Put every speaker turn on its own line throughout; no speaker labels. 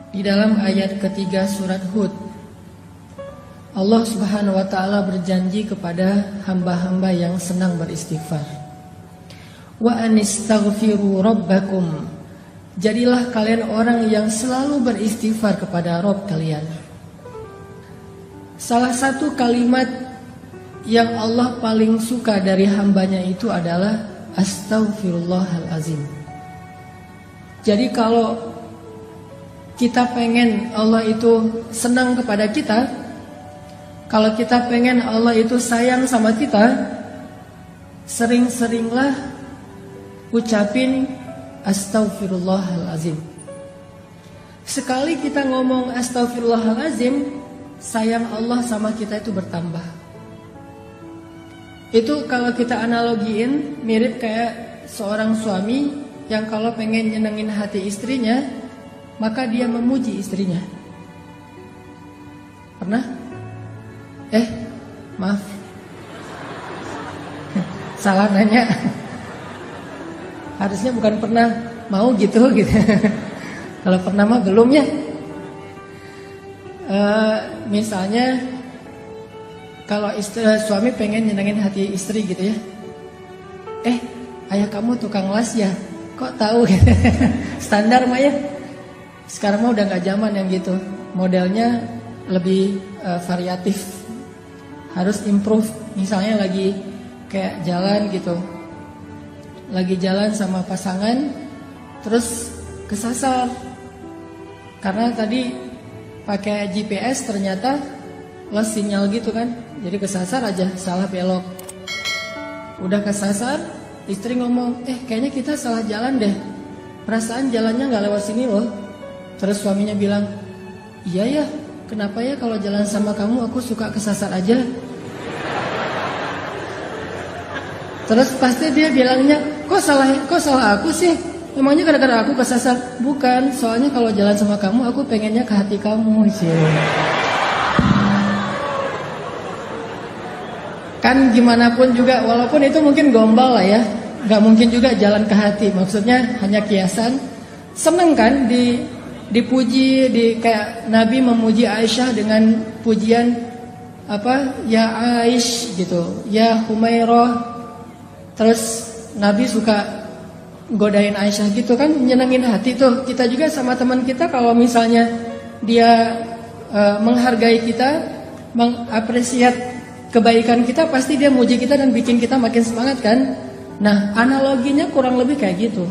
Di dalam ayat ketiga surat Hud, Allah Subhanahu wa ta'ala berjanji kepada hamba-hamba yang senang beristighfar. Wa anistaghfiru rabbakum. Jadilah kalian orang yang selalu beristighfar kepada Rabb kalian. Salah satu kalimat yang Allah paling suka dari hambanya itu adalah astaghfirullahalazim. Jadi kalau kita pengen Allah itu senang kepada kita, kalau kita pengen Allah itu sayang sama kita, sering-seringlah ucapin astaghfirullahalazim. Sekali kita ngomong astaghfirullahalazim, sayang Allah sama kita itu bertambah. Itu kalau kita analogiin mirip kayak seorang suami yang kalau pengen nyenengin hati istrinya, maka dia memuji istrinya. Pernah? Maaf, salah nanya. Harusnya bukan pernah, mau gitu. Kalau pernah mah belum ya. Misalnya kalau suami pengen nyenengin hati istri gitu ya. Ayah kamu tukang las ya? Kok tahu? Standar mah ya. Sekarang mah udah gak zaman yang gitu. Modelnya lebih variatif. Harus improve. Misalnya lagi kayak jalan gitu, lagi jalan sama pasangan, terus kesasar. Karena tadi pakai GPS ternyata lost sinyal gitu kan. Jadi kesasar aja, salah belok. Udah kesasar, istri ngomong, kayaknya kita salah jalan deh. Perasaan jalannya gak lewat sini loh. Terus suaminya bilang, iya ya, kenapa ya kalau jalan sama kamu aku suka kesasar aja. Terus pasti dia bilangnya, kok salah aku sih? Emangnya gara-gara aku kesasar? Bukan, soalnya kalau jalan sama kamu aku pengennya ke hati kamu sih. Kan gimana pun juga, walaupun itu mungkin gombal lah ya, gak mungkin juga jalan ke hati. Maksudnya hanya kiasan. Seneng kan dipuji, kayak Nabi memuji Aisyah dengan pujian apa? Ya Aish gitu, ya Humairah. Terus Nabi suka godain Aisyah gitu kan, nyenengin hati tuh. Kita juga sama teman kita kalau misalnya dia menghargai kita, mengapresiat kebaikan kita, pasti dia muji kita dan bikin kita makin semangat kan. Nah, analoginya kurang lebih kayak gitu.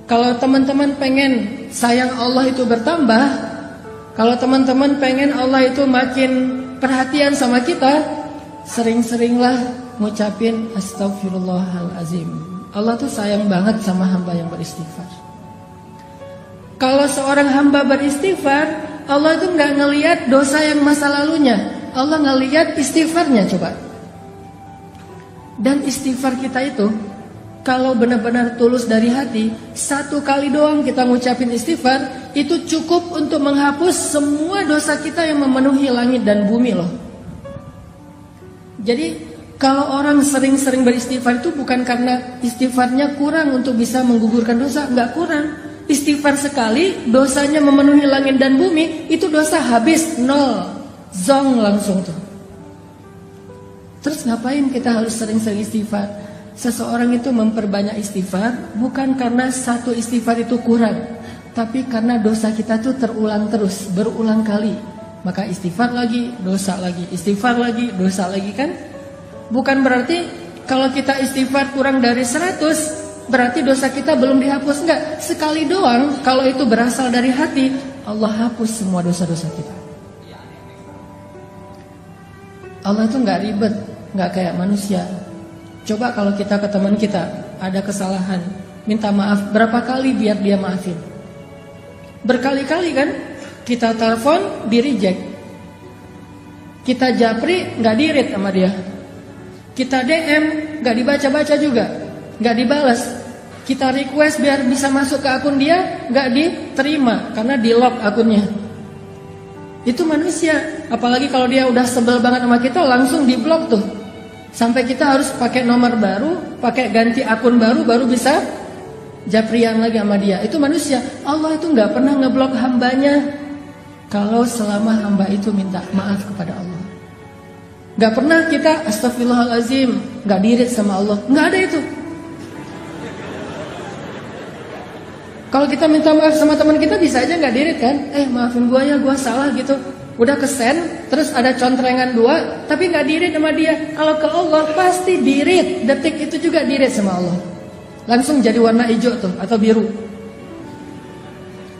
Kalau teman-teman pengen sayang Allah itu bertambah, kalau teman-teman pengen Allah itu makin perhatian sama kita, sering-seringlah ngucapin astaghfirullahalazim. Allah tuh sayang banget sama hamba yang beristighfar. Kalau seorang hamba beristighfar, Allah itu gak ngelihat dosa yang masa lalunya, Allah ngelihat istighfarnya. Coba. Dan istighfar kita itu, kalau benar-benar tulus dari hati, satu kali doang kita ngucapin istighfar, itu cukup untuk menghapus semua dosa kita yang memenuhi langit dan bumi loh. Jadi kalau orang sering-sering beristighfar itu bukan karena istighfarnya kurang untuk bisa menggugurkan dosa, enggak kurang. Istighfar sekali, dosanya memenuhi langit dan bumi, itu dosa habis, nol, zong langsung tuh. Terus ngapain kita harus sering-sering istighfar? Seseorang itu memperbanyak istighfar bukan karena satu istighfar itu kurang, tapi karena dosa kita tuh terulang terus, berulang kali. Maka istighfar lagi, dosa lagi, istighfar lagi, dosa lagi kan? Bukan berarti kalau kita istighfar kurang dari 100, berarti dosa kita belum dihapus. Enggak, sekali doang. Kalau itu berasal dari hati, Allah hapus semua dosa-dosa kita. Allah itu enggak ribet, enggak kayak manusia. Coba kalau kita ke teman kita ada kesalahan, minta maaf berapa kali biar dia maafin? Berkali-kali kan? Kita telepon, di reject. Kita japri, enggak di-read sama dia. Kita DM, gak dibaca-baca juga, gak dibalas. Kita request biar bisa masuk ke akun dia, gak diterima karena di lock akunnya. Itu manusia. Apalagi kalau dia udah sebel banget sama kita, langsung di blok tuh. Sampai kita harus pakai nomor baru, pakai ganti akun baru, baru bisa japrian lagi sama dia. Itu manusia. Allah itu nggak pernah ngeblok hambanya kalau selama hamba itu minta maaf kepada Allah. Nggak pernah kita astagfirullahalazim nggak dirit sama Allah. Nggak ada itu. Kalau kita minta maaf sama teman kita bisa aja nggak dirit kan? Maafin gua ya, gua salah gitu. Udah kesen, terus ada contrengan 2, tapi nggak dirit sama dia. Kalau ke Allah pasti dirit, detik itu juga dirit sama Allah. Langsung jadi warna hijau tuh atau biru.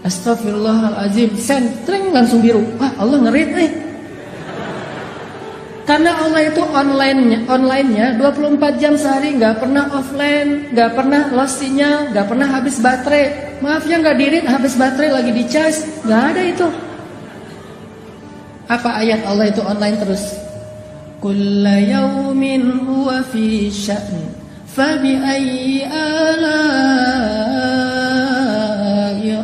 Astagfirullahalazim, sentreng langsung biru. Wah, Allah ngerit Karena Allah itu online-nya 24 jam sehari, nggak pernah offline, nggak pernah lost sinyal, nggak pernah habis baterai. Maaf ya nggak dirit, habis baterai lagi di charge, nggak ada itu. Apa ayat Allah itu online terus? Kulla yawmin huwa fi sya'n, fabi ayyi ala'i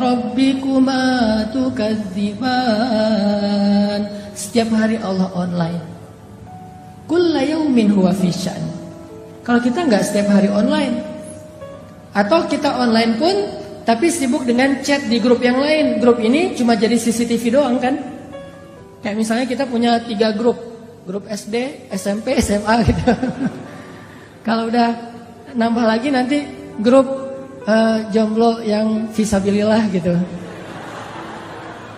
rabbikuma tukadziban. Setiap hari Allah online. Kulla yawmin huwa fi sya'n. Kalau kita nggak setiap hari online, atau kita online pun tapi sibuk dengan chat di grup yang lain. Grup ini cuma jadi CCTV doang kan? Kayak misalnya kita punya 3 grup SD, SMP, SMA gitu. Kalau udah nambah lagi nanti grup jomblo yang fisabilillah gitu.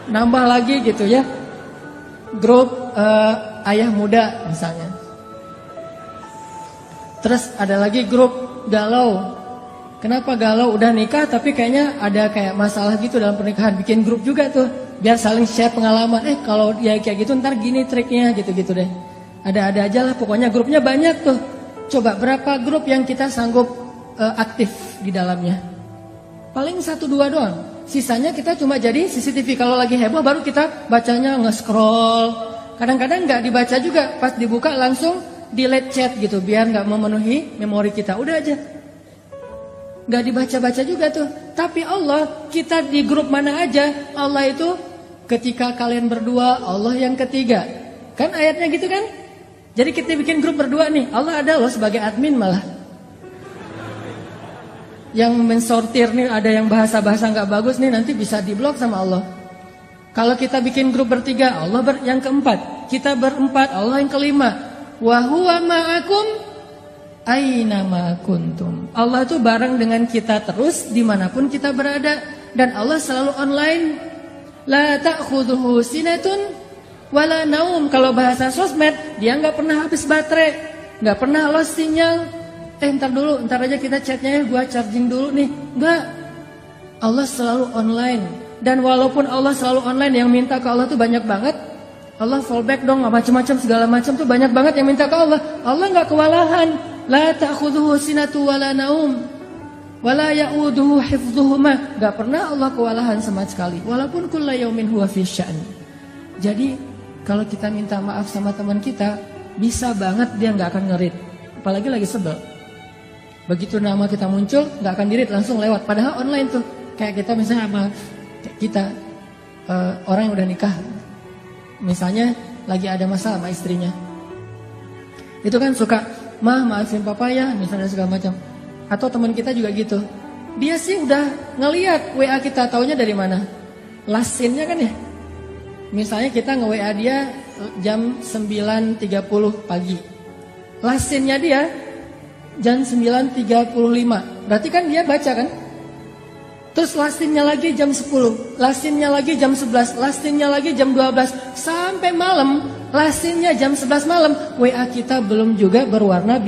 Nambah lagi gitu ya. Grup ayah muda misalnya. Terus ada lagi grup galau. Kenapa galau? Udah nikah tapi kayaknya ada kayak masalah gitu dalam pernikahan. Bikin grup juga tuh. Biar saling share pengalaman. Kalau dia kayak gitu ntar gini triknya gitu-gitu deh. Ada-ada aja lah pokoknya grupnya banyak tuh. Coba berapa grup yang kita sanggup aktif di dalamnya? Paling 1-2 doang. Sisanya kita cuma jadi CCTV. Kalau lagi heboh baru kita bacanya nge-scroll. Kadang-kadang gak dibaca juga. Pas dibuka langsung delete chat gitu. Biar gak memenuhi memori kita. Udah aja. Gak dibaca-baca juga tuh. Tapi Allah, kita di grup mana aja, Allah itu ketika kalian berdua, Allah yang ketiga. Kan ayatnya gitu kan? Jadi kita bikin grup berdua nih, Allah ada loh sebagai admin malah. Yang mensortir nih, ada yang bahasa-bahasa gak bagus nih, nanti bisa diblok sama Allah. Kalau kita bikin grup bertiga, Allah yang keempat. Kita berempat, Allah yang kelima. Wa huwa ma'akum aina ma kuntum. Allah itu bareng dengan kita terus dimanapun kita berada. Dan Allah selalu online. La ta'khudhuhu sinatun wala naum. Kalau bahasa sosmed, dia gak pernah habis baterai, gak pernah lost sinyal. Ntar aja kita chatnya ya, gua charging dulu nih. Enggak. Allah selalu online. Dan walaupun Allah selalu online, yang minta ke Allah tuh banyak banget. Allah fallback dong, macam-macam segala macam tuh banyak banget yang minta ke Allah. Allah gak kewalahan. La ta'khudhuhu sinatu wala naum wala ya'uduhu hifdhuhuma. Gak pernah Allah kewalahan sama sekali. Walaupun kulla yaumin huwa fi sya'n. Jadi kalau kita minta maaf sama teman kita, bisa banget dia gak akan ngerit. Apalagi lagi sebel. Begitu nama kita muncul, gak akan dirit, langsung lewat. Padahal online tuh. Kayak kita misalnya sama kita orang yang udah nikah, misalnya lagi ada masalah sama istrinya, itu kan suka, maafin papa ya, misalnya segala macam. Atau teman kita juga gitu. Dia sih udah ngelihat WA kita, taunya dari mana? Last scene-nya kan ya. Misalnya kita nge-WA dia jam 9.30 pagi. Last scene-nya dia jam 9.35. Berarti kan dia baca kan? Terus last scene-nya lagi jam 10. Last scene-nya lagi jam 11. Last scene-nya lagi jam 12. Sampai malam, last scene-nya jam 11 malam. WA kita belum juga berwarna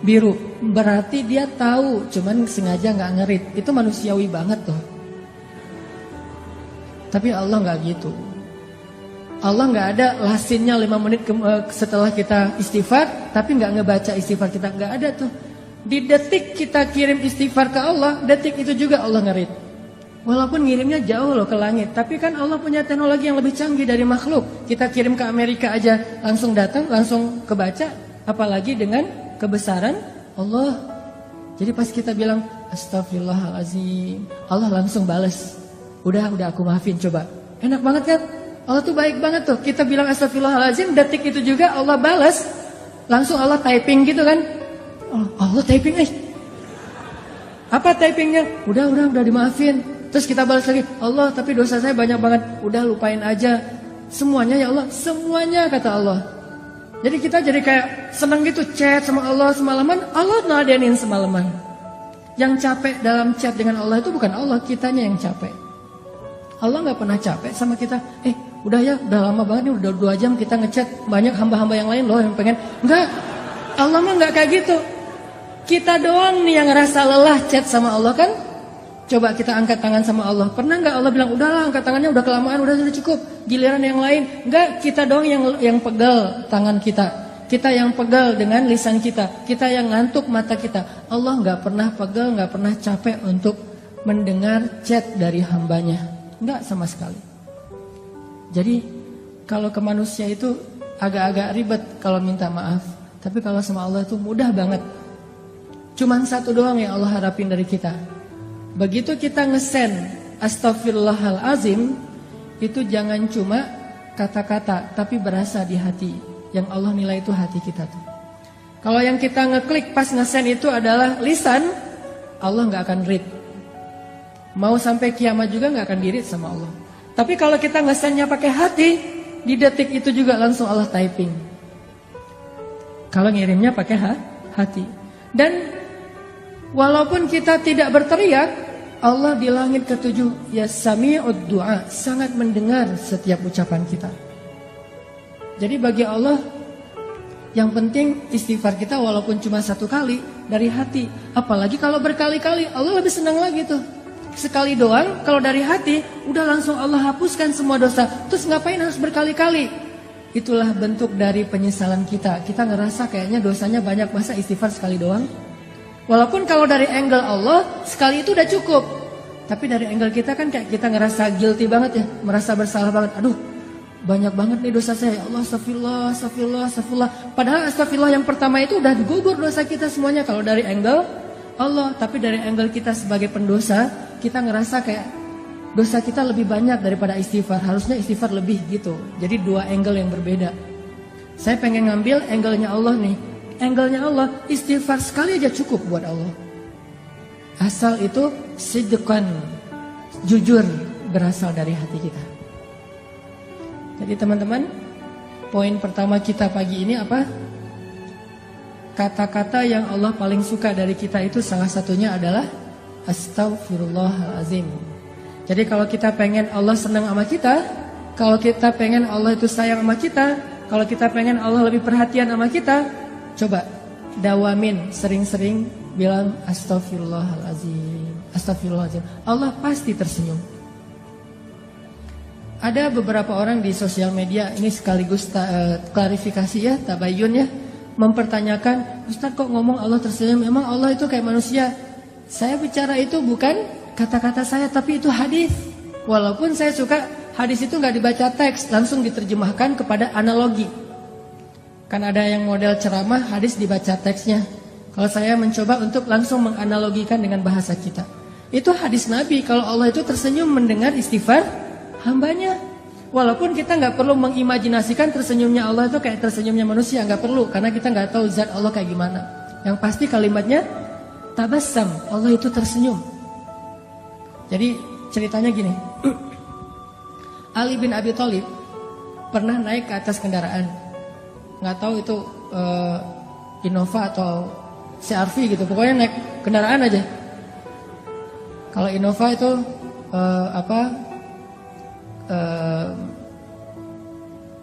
biru. Berarti dia tahu, cuman sengaja gak ngerit. Itu manusiawi banget tuh. Tapi Allah gak gitu. Allah gak ada last scene-nya 5 menit setelah kita istighfar, tapi gak ngebaca istighfar kita. Gak ada tuh. Di detik kita kirim istighfar ke Allah, detik itu juga Allah ngerit. Walaupun ngirimnya jauh loh ke langit, tapi kan Allah punya teknologi yang lebih canggih dari makhluk. Kita kirim ke Amerika aja langsung datang, langsung kebaca, apalagi dengan kebesaran Allah. Jadi pas kita bilang astagfirullahalazim, Allah langsung balas. Udah aku maafin, coba. Enak banget kan? Allah tuh baik banget tuh. Kita bilang astagfirullahalazim, detik itu juga Allah balas. Langsung Allah typing gitu kan? Allah typing Apa typingnya? Udah dimaafin. Terus kita balas lagi, Allah tapi dosa saya banyak banget. Udah lupain aja. Semuanya ya Allah, semuanya kata Allah. Jadi kita jadi kayak seneng gitu chat sama Allah semalaman. Allah nadenin semalaman. Yang capek dalam chat dengan Allah itu bukan Allah, kitanya yang capek. Allah gak pernah capek sama kita. Udah ya, udah lama banget nih, udah 2 jam kita ngechat. Banyak hamba-hamba yang lain loh yang pengen. Enggak, Allah mah gak kayak gitu. Kita doang nih yang ngerasa lelah chat sama Allah kan. Coba kita angkat tangan sama Allah. Pernah gak Allah bilang, udahlah angkat tangannya udah kelamaan, udah cukup. Giliran yang lain. Enggak, kita doang yang pegal tangan kita. Kita yang pegal dengan lisan kita. Kita yang ngantuk mata kita. Allah gak pernah pegal, gak pernah capek untuk mendengar chat dari hambanya. Enggak sama sekali. Jadi kalau ke manusia itu agak-agak ribet kalau minta maaf. Tapi kalau sama Allah itu mudah banget. Cuman satu doang yang Allah harapin dari kita. Begitu kita ngesend astaghfirullahalazim, itu jangan cuma kata-kata tapi berasa di hati. Yang Allah nilai itu hati kita tuh. Kalau yang kita ngeklik pas ngesend itu adalah lisan, Allah gak akan read. Mau sampai kiamat juga gak akan di-read sama Allah. Tapi kalau kita ngesendnya pakai hati, di detik itu juga langsung Allah typing. Kalau ngirimnya pakai hati. Dan walaupun kita tidak berteriak, Allah di langit ke-7 ya sami'ud du'a, sangat mendengar setiap ucapan kita. Jadi bagi Allah yang penting istighfar kita walaupun cuma 1 kali dari hati. Apalagi kalau berkali-kali, Allah lebih senang lagi tuh. Sekali doang, kalau dari hati udah langsung Allah hapuskan semua dosa. Terus ngapain harus berkali-kali? Itulah bentuk dari penyesalan kita. Kita ngerasa kayaknya dosanya banyak, masa istighfar sekali doang. Walaupun kalau dari angle Allah sekali itu udah cukup. Tapi dari angle kita kan kayak kita ngerasa guilty banget ya, merasa bersalah banget. Aduh, banyak banget nih dosa saya. Ya Allah, astagfirullah. Padahal astagfirullah yang pertama itu udah gugur dosa kita semuanya kalau dari angle Allah. Tapi dari angle kita sebagai pendosa, kita ngerasa kayak dosa kita lebih banyak daripada istighfar. Harusnya istighfar lebih gitu. Jadi 2 angle yang berbeda. Saya pengen ngambil angle-nya Allah nih. Angle-nya Allah, istighfar sekali aja cukup buat Allah. Asal itu sidqan, jujur, berasal dari hati kita. Jadi teman-teman, poin pertama kita pagi ini apa? Kata-kata yang Allah paling suka dari kita itu salah satunya adalah astaghfirullahalazim. Jadi kalau kita pengen Allah senang sama kita, kalau kita pengen Allah itu sayang sama kita, kalau kita pengen Allah lebih perhatian sama kita, coba dawamin sering-sering bilang astaghfirullahalazim, astaghfirullahalazim. Allah pasti tersenyum. Ada beberapa orang di sosial media, ini sekaligus klarifikasi ya, tabayun ya, mempertanyakan, Ustaz kok ngomong Allah tersenyum, emang Allah itu kayak manusia? Saya bicara itu bukan kata-kata saya, tapi itu hadis. Walaupun saya suka hadis itu gak dibaca teks, langsung diterjemahkan kepada analogi. Kan ada yang model ceramah, hadis dibaca teksnya. Kalau saya mencoba untuk langsung menganalogikan dengan bahasa kita. Itu hadis Nabi, kalau Allah itu tersenyum mendengar istighfar hambanya. Walaupun kita gak perlu mengimajinasikan tersenyumnya Allah itu kayak tersenyumnya manusia, gak perlu. Karena kita gak tahu zat Allah kayak gimana. Yang pasti kalimatnya tabassam, Allah itu tersenyum. Jadi ceritanya gini, Ali bin Abi Thalib pernah naik ke atas kendaraan. Gak tahu itu Innova atau CR-V gitu, pokoknya naik kendaraan aja. Kalau Innova itu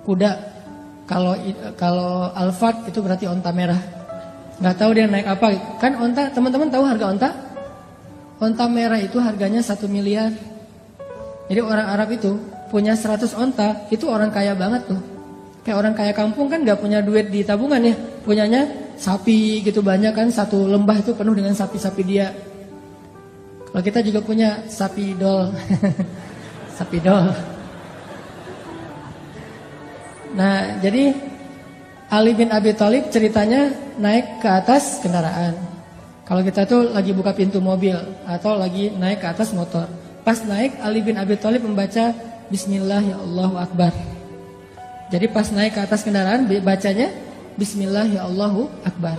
kuda. Kalau Alphard itu berarti onta merah. Gak tahu dia naik apa. Kan onta, teman-teman tahu harga onta? Onta merah itu harganya 1 miliar. Jadi orang Arab itu punya 100 onta, itu orang kaya banget tuh. Kayak orang kaya kampung kan gak punya duit di tabungan ya. Punyanya sapi gitu banyak kan. Satu lembah itu penuh dengan sapi-sapi dia. Kalau kita juga punya sapi dol. Sapi dol. Nah jadi Ali bin Abi Thalib ceritanya naik ke atas kendaraan. Kalau kita tuh lagi buka pintu mobil atau lagi naik ke atas motor. Pas naik Ali bin Abi Thalib membaca Bismillah ya Allahu Akbar. Jadi pas naik ke atas kendaraan bacanya Bismillah ya Allahu Akbar.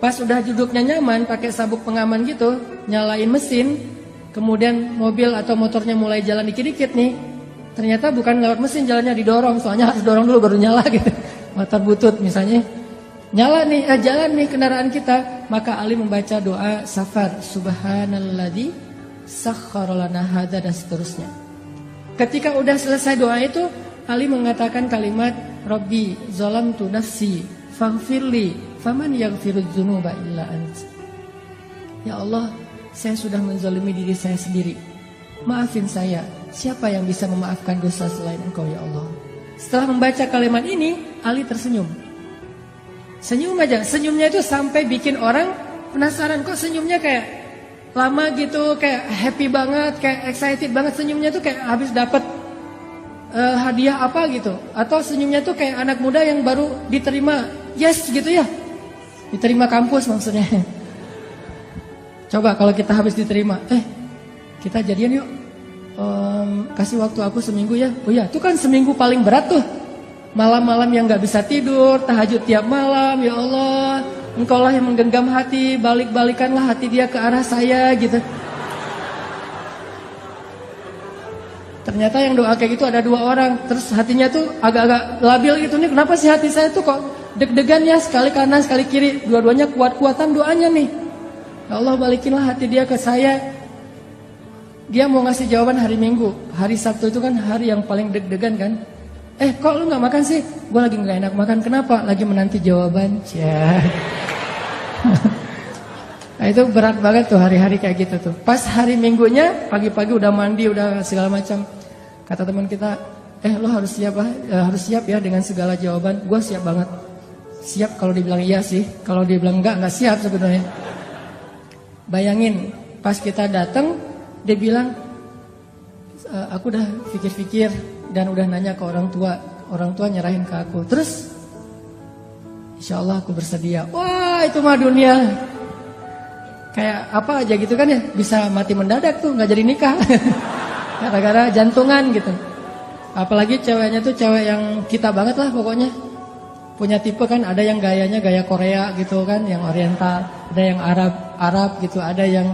Pas udah duduknya nyaman, pakai sabuk pengaman gitu, nyalain mesin, kemudian mobil atau motornya mulai jalan dikit-dikit nih. Ternyata bukan lewat mesin jalannya, didorong, soalnya harus dorong dulu baru nyala gitu. Motor butut misalnya. Nyala nih, jalan nih kendaraan kita. Maka Ali membaca doa safar, subhanalladzi sakhkhara lana hadza, dan seterusnya. Ketika udah selesai doa itu, Ali mengatakan kalimat Rabbi zalamtu nafsi faghfirli faman yaghfirudz dzunuba illa ant. Ya Allah, saya sudah menzalimi diri saya sendiri. Maafin saya. Siapa yang bisa memaafkan dosa selain Engkau ya Allah? Setelah membaca kalimat ini, Ali tersenyum. Senyum aja, senyumnya itu sampai bikin orang penasaran, kok senyumnya kayak lama gitu, kayak happy banget, kayak excited banget. Senyumnya tuh kayak habis dapat hadiah apa gitu. Atau senyumnya tuh kayak anak muda yang baru diterima yes gitu ya. Diterima kampus maksudnya. Coba kalau kita habis diterima, kita jadian yuk. Kasih waktu aku seminggu ya. Oh ya, itu kan seminggu paling berat tuh. Malam-malam yang gak bisa tidur, tahajud tiap malam. Ya Allah, Engkau lah yang menggenggam hati, balik-balikanlah hati dia ke arah saya gitu. Ternyata yang doa kayak gitu ada 2 orang. Terus hatinya tuh agak-agak labil gitu nih. Kenapa sih hati saya tuh kok deg-degan ya, sekali kanan sekali kiri, dua-duanya kuat-kuatan doanya nih. Ya Allah, balikinlah hati dia ke saya. Dia mau ngasih jawaban hari Minggu. Hari Sabtu itu kan hari yang paling deg-degan kan. Kok lu gak makan sih? Gue lagi gak enak makan. Kenapa? Lagi menanti jawaban. Nah itu berat banget tuh hari-hari kayak gitu tuh. Pas hari Minggunya, pagi-pagi udah mandi, udah segala macam. Kata teman kita, lo harus siap lah, harus siap ya dengan segala jawaban. Gue siap banget. Siap kalau dibilang iya sih. Kalau dibilang enggak siap sebenarnya. Bayangin, pas kita datang, dia bilang, aku udah pikir-pikir dan udah nanya ke orang tua. Orang tua nyerahin ke aku. Terus, insya Allah aku bersedia. Wah, itu mah dunia. Kayak apa aja gitu kan ya. Bisa mati mendadak tuh, gak jadi nikah. Gara-gara jantungan gitu. Apalagi ceweknya tuh cewek yang kita banget lah pokoknya. Punya tipe kan, ada yang gayanya gaya Korea gitu kan, yang oriental. Ada yang Arab gitu. Ada yang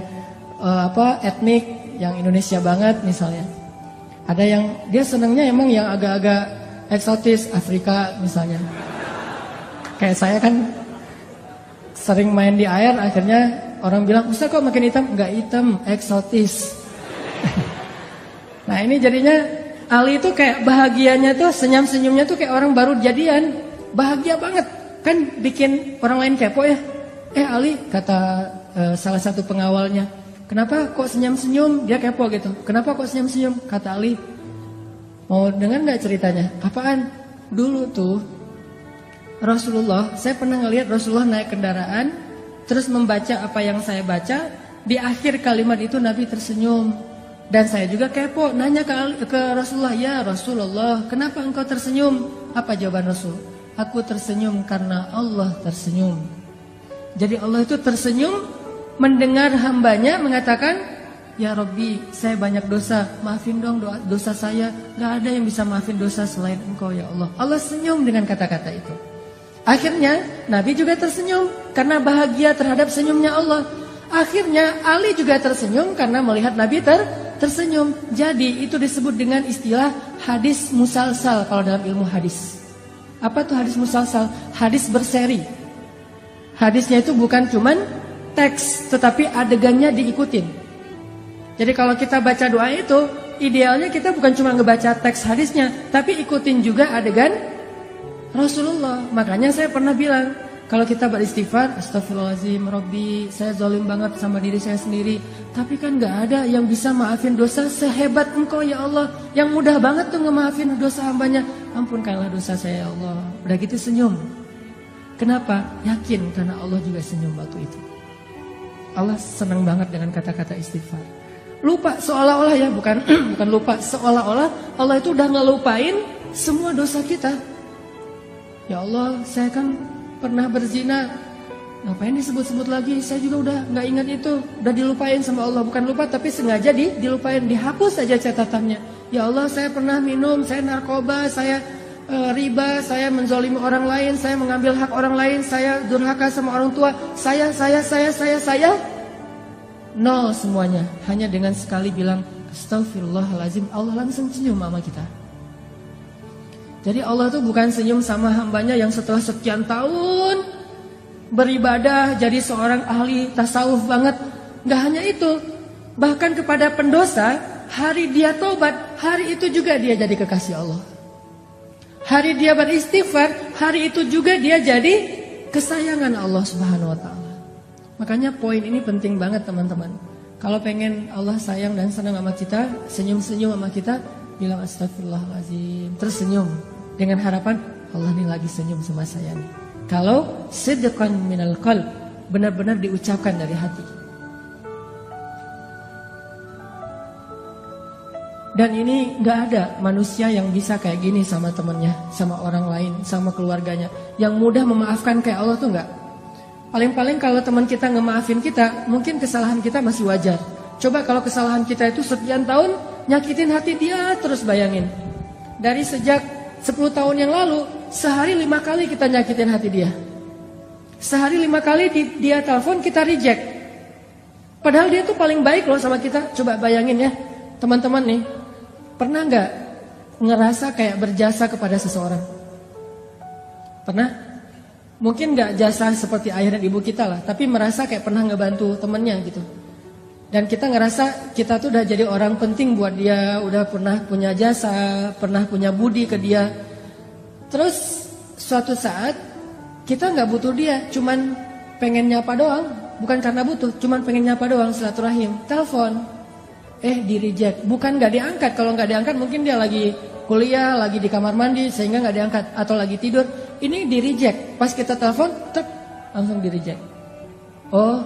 etnik, yang Indonesia banget misalnya. Ada yang dia senangnya emang yang agak-agak eksotis, Afrika misalnya. Kayak saya kan sering main di air, akhirnya orang bilang, Ustaz kok makin hitam? Enggak hitam, eksotis. Nah ini jadinya Ali itu kayak bahagianya tuh, senyum-senyumnya tuh kayak orang baru jadian. Bahagia banget. Kan bikin orang lain kepo ya. Ali, kata salah satu pengawalnya, kenapa kok senyum-senyum? Dia kepo gitu. Kenapa kok senyum-senyum? Kata Ali, mau dengar gak ceritanya? Apaan? Dulu tuh Rasulullah, saya pernah ngelihat Rasulullah naik kendaraan, terus membaca apa yang saya baca. Di akhir kalimat itu Nabi tersenyum. Dan saya juga kepo, nanya ke Rasulullah, ya Rasulullah, kenapa engkau tersenyum? Apa jawaban Rasul? Aku tersenyum karena Allah tersenyum. Jadi Allah itu tersenyum mendengar hambanya mengatakan, ya Rabbi, saya banyak dosa, maafin dong dosa saya. Gak ada yang bisa maafin dosa selain Engkau ya Allah. Allah senyum dengan kata-kata itu. Akhirnya Nabi juga tersenyum karena bahagia terhadap senyumnya Allah. Akhirnya Ali juga tersenyum karena melihat Nabi tersenyum. Jadi itu disebut dengan istilah hadis musalsal kalau dalam ilmu hadis. Apa tuh hadis musalsal? Hadis berseri. Hadisnya itu bukan cuman teks, tetapi adegannya diikutin. Jadi kalau kita baca doa itu, idealnya kita bukan cuma ngebaca teks hadisnya, tapi ikutin juga adegan Rasulullah. Makanya saya pernah bilang, kalau kita beristighfar, astagfirullahaladzim, Rabbi, saya zalim banget sama diri saya sendiri. Tapi kan gak ada yang bisa maafin dosa sehebat Engkau ya Allah. Yang mudah banget tuh ngemaafin dosa hambanya. Ampunkanlah dosa saya ya Allah. Udah gitu senyum. Kenapa? Yakin karena Allah juga senyum waktu itu. Allah senang banget dengan kata-kata istighfar. Lupa seolah-olah ya, bukan lupa, seolah-olah Allah itu udah ngelupain semua dosa kita. Ya Allah, saya kan pernah berzina. Ngapain disebut-sebut lagi? Saya juga udah nggak ingat itu, udah dilupain sama Allah. Bukan lupa tapi sengaja dilupain, dihapus saja catatannya. Ya Allah, saya pernah minum, saya narkoba, saya riba, saya menzalimi orang lain, saya mengambil hak orang lain, saya durhaka sama orang tua, saya. Nol semuanya. Hanya dengan sekali bilang Astaghfirullahaladzim, Allah langsung senyum sama kita. Jadi Allah tuh bukan senyum sama hambanya yang setelah sekian tahun beribadah jadi seorang ahli tasawuf banget. Gak hanya itu, bahkan kepada pendosa, hari dia tobat, hari itu juga dia jadi kekasih Allah. Hari dia beristighfar, hari itu juga dia jadi kesayangan Allah Subhanahu wa taala. Makanya poin ini penting banget teman-teman. Kalau pengen Allah sayang dan senang sama kita, senyum-senyum sama kita, bilang astagfirullahaladzim, terus senyum dengan harapan Allah ini lagi senyum sama saya nih. Kalau sidqan minal qalb, benar-benar diucapkan dari hati. Dan ini gak ada manusia yang bisa kayak gini sama temennya, sama orang lain, sama keluarganya. Yang mudah memaafkan kayak Allah tuh gak. Paling-paling kalau teman kita ngemaafin kita, mungkin kesalahan kita masih wajar. Coba kalau kesalahan kita itu sekian tahun nyakitin hati dia, terus bayangin. Dari sejak 10 tahun yang lalu, sehari 5 kali kita nyakitin hati dia. Sehari 5 kali dia telepon kita reject. Padahal dia tuh paling baik loh sama kita. Coba bayangin ya, teman-teman nih. Pernah gak ngerasa kayak berjasa kepada seseorang? Pernah? Mungkin gak jasa seperti ayah dan ibu kita lah, tapi merasa kayak pernah ngebantu temennya gitu. Dan kita ngerasa kita tuh udah jadi orang penting buat dia, udah pernah punya jasa, pernah punya budi ke dia. Terus suatu saat kita gak butuh dia, cuman pengen nyapa doang. Bukan karena butuh, cuman pengen nyapa doang, silaturahim. Telepon, di reject. Bukan gak diangkat, kalau gak diangkat mungkin dia lagi kuliah, lagi di kamar mandi sehingga gak diangkat, atau lagi tidur. Ini di reject. Pas kita telepon, langsung di reject. Oh,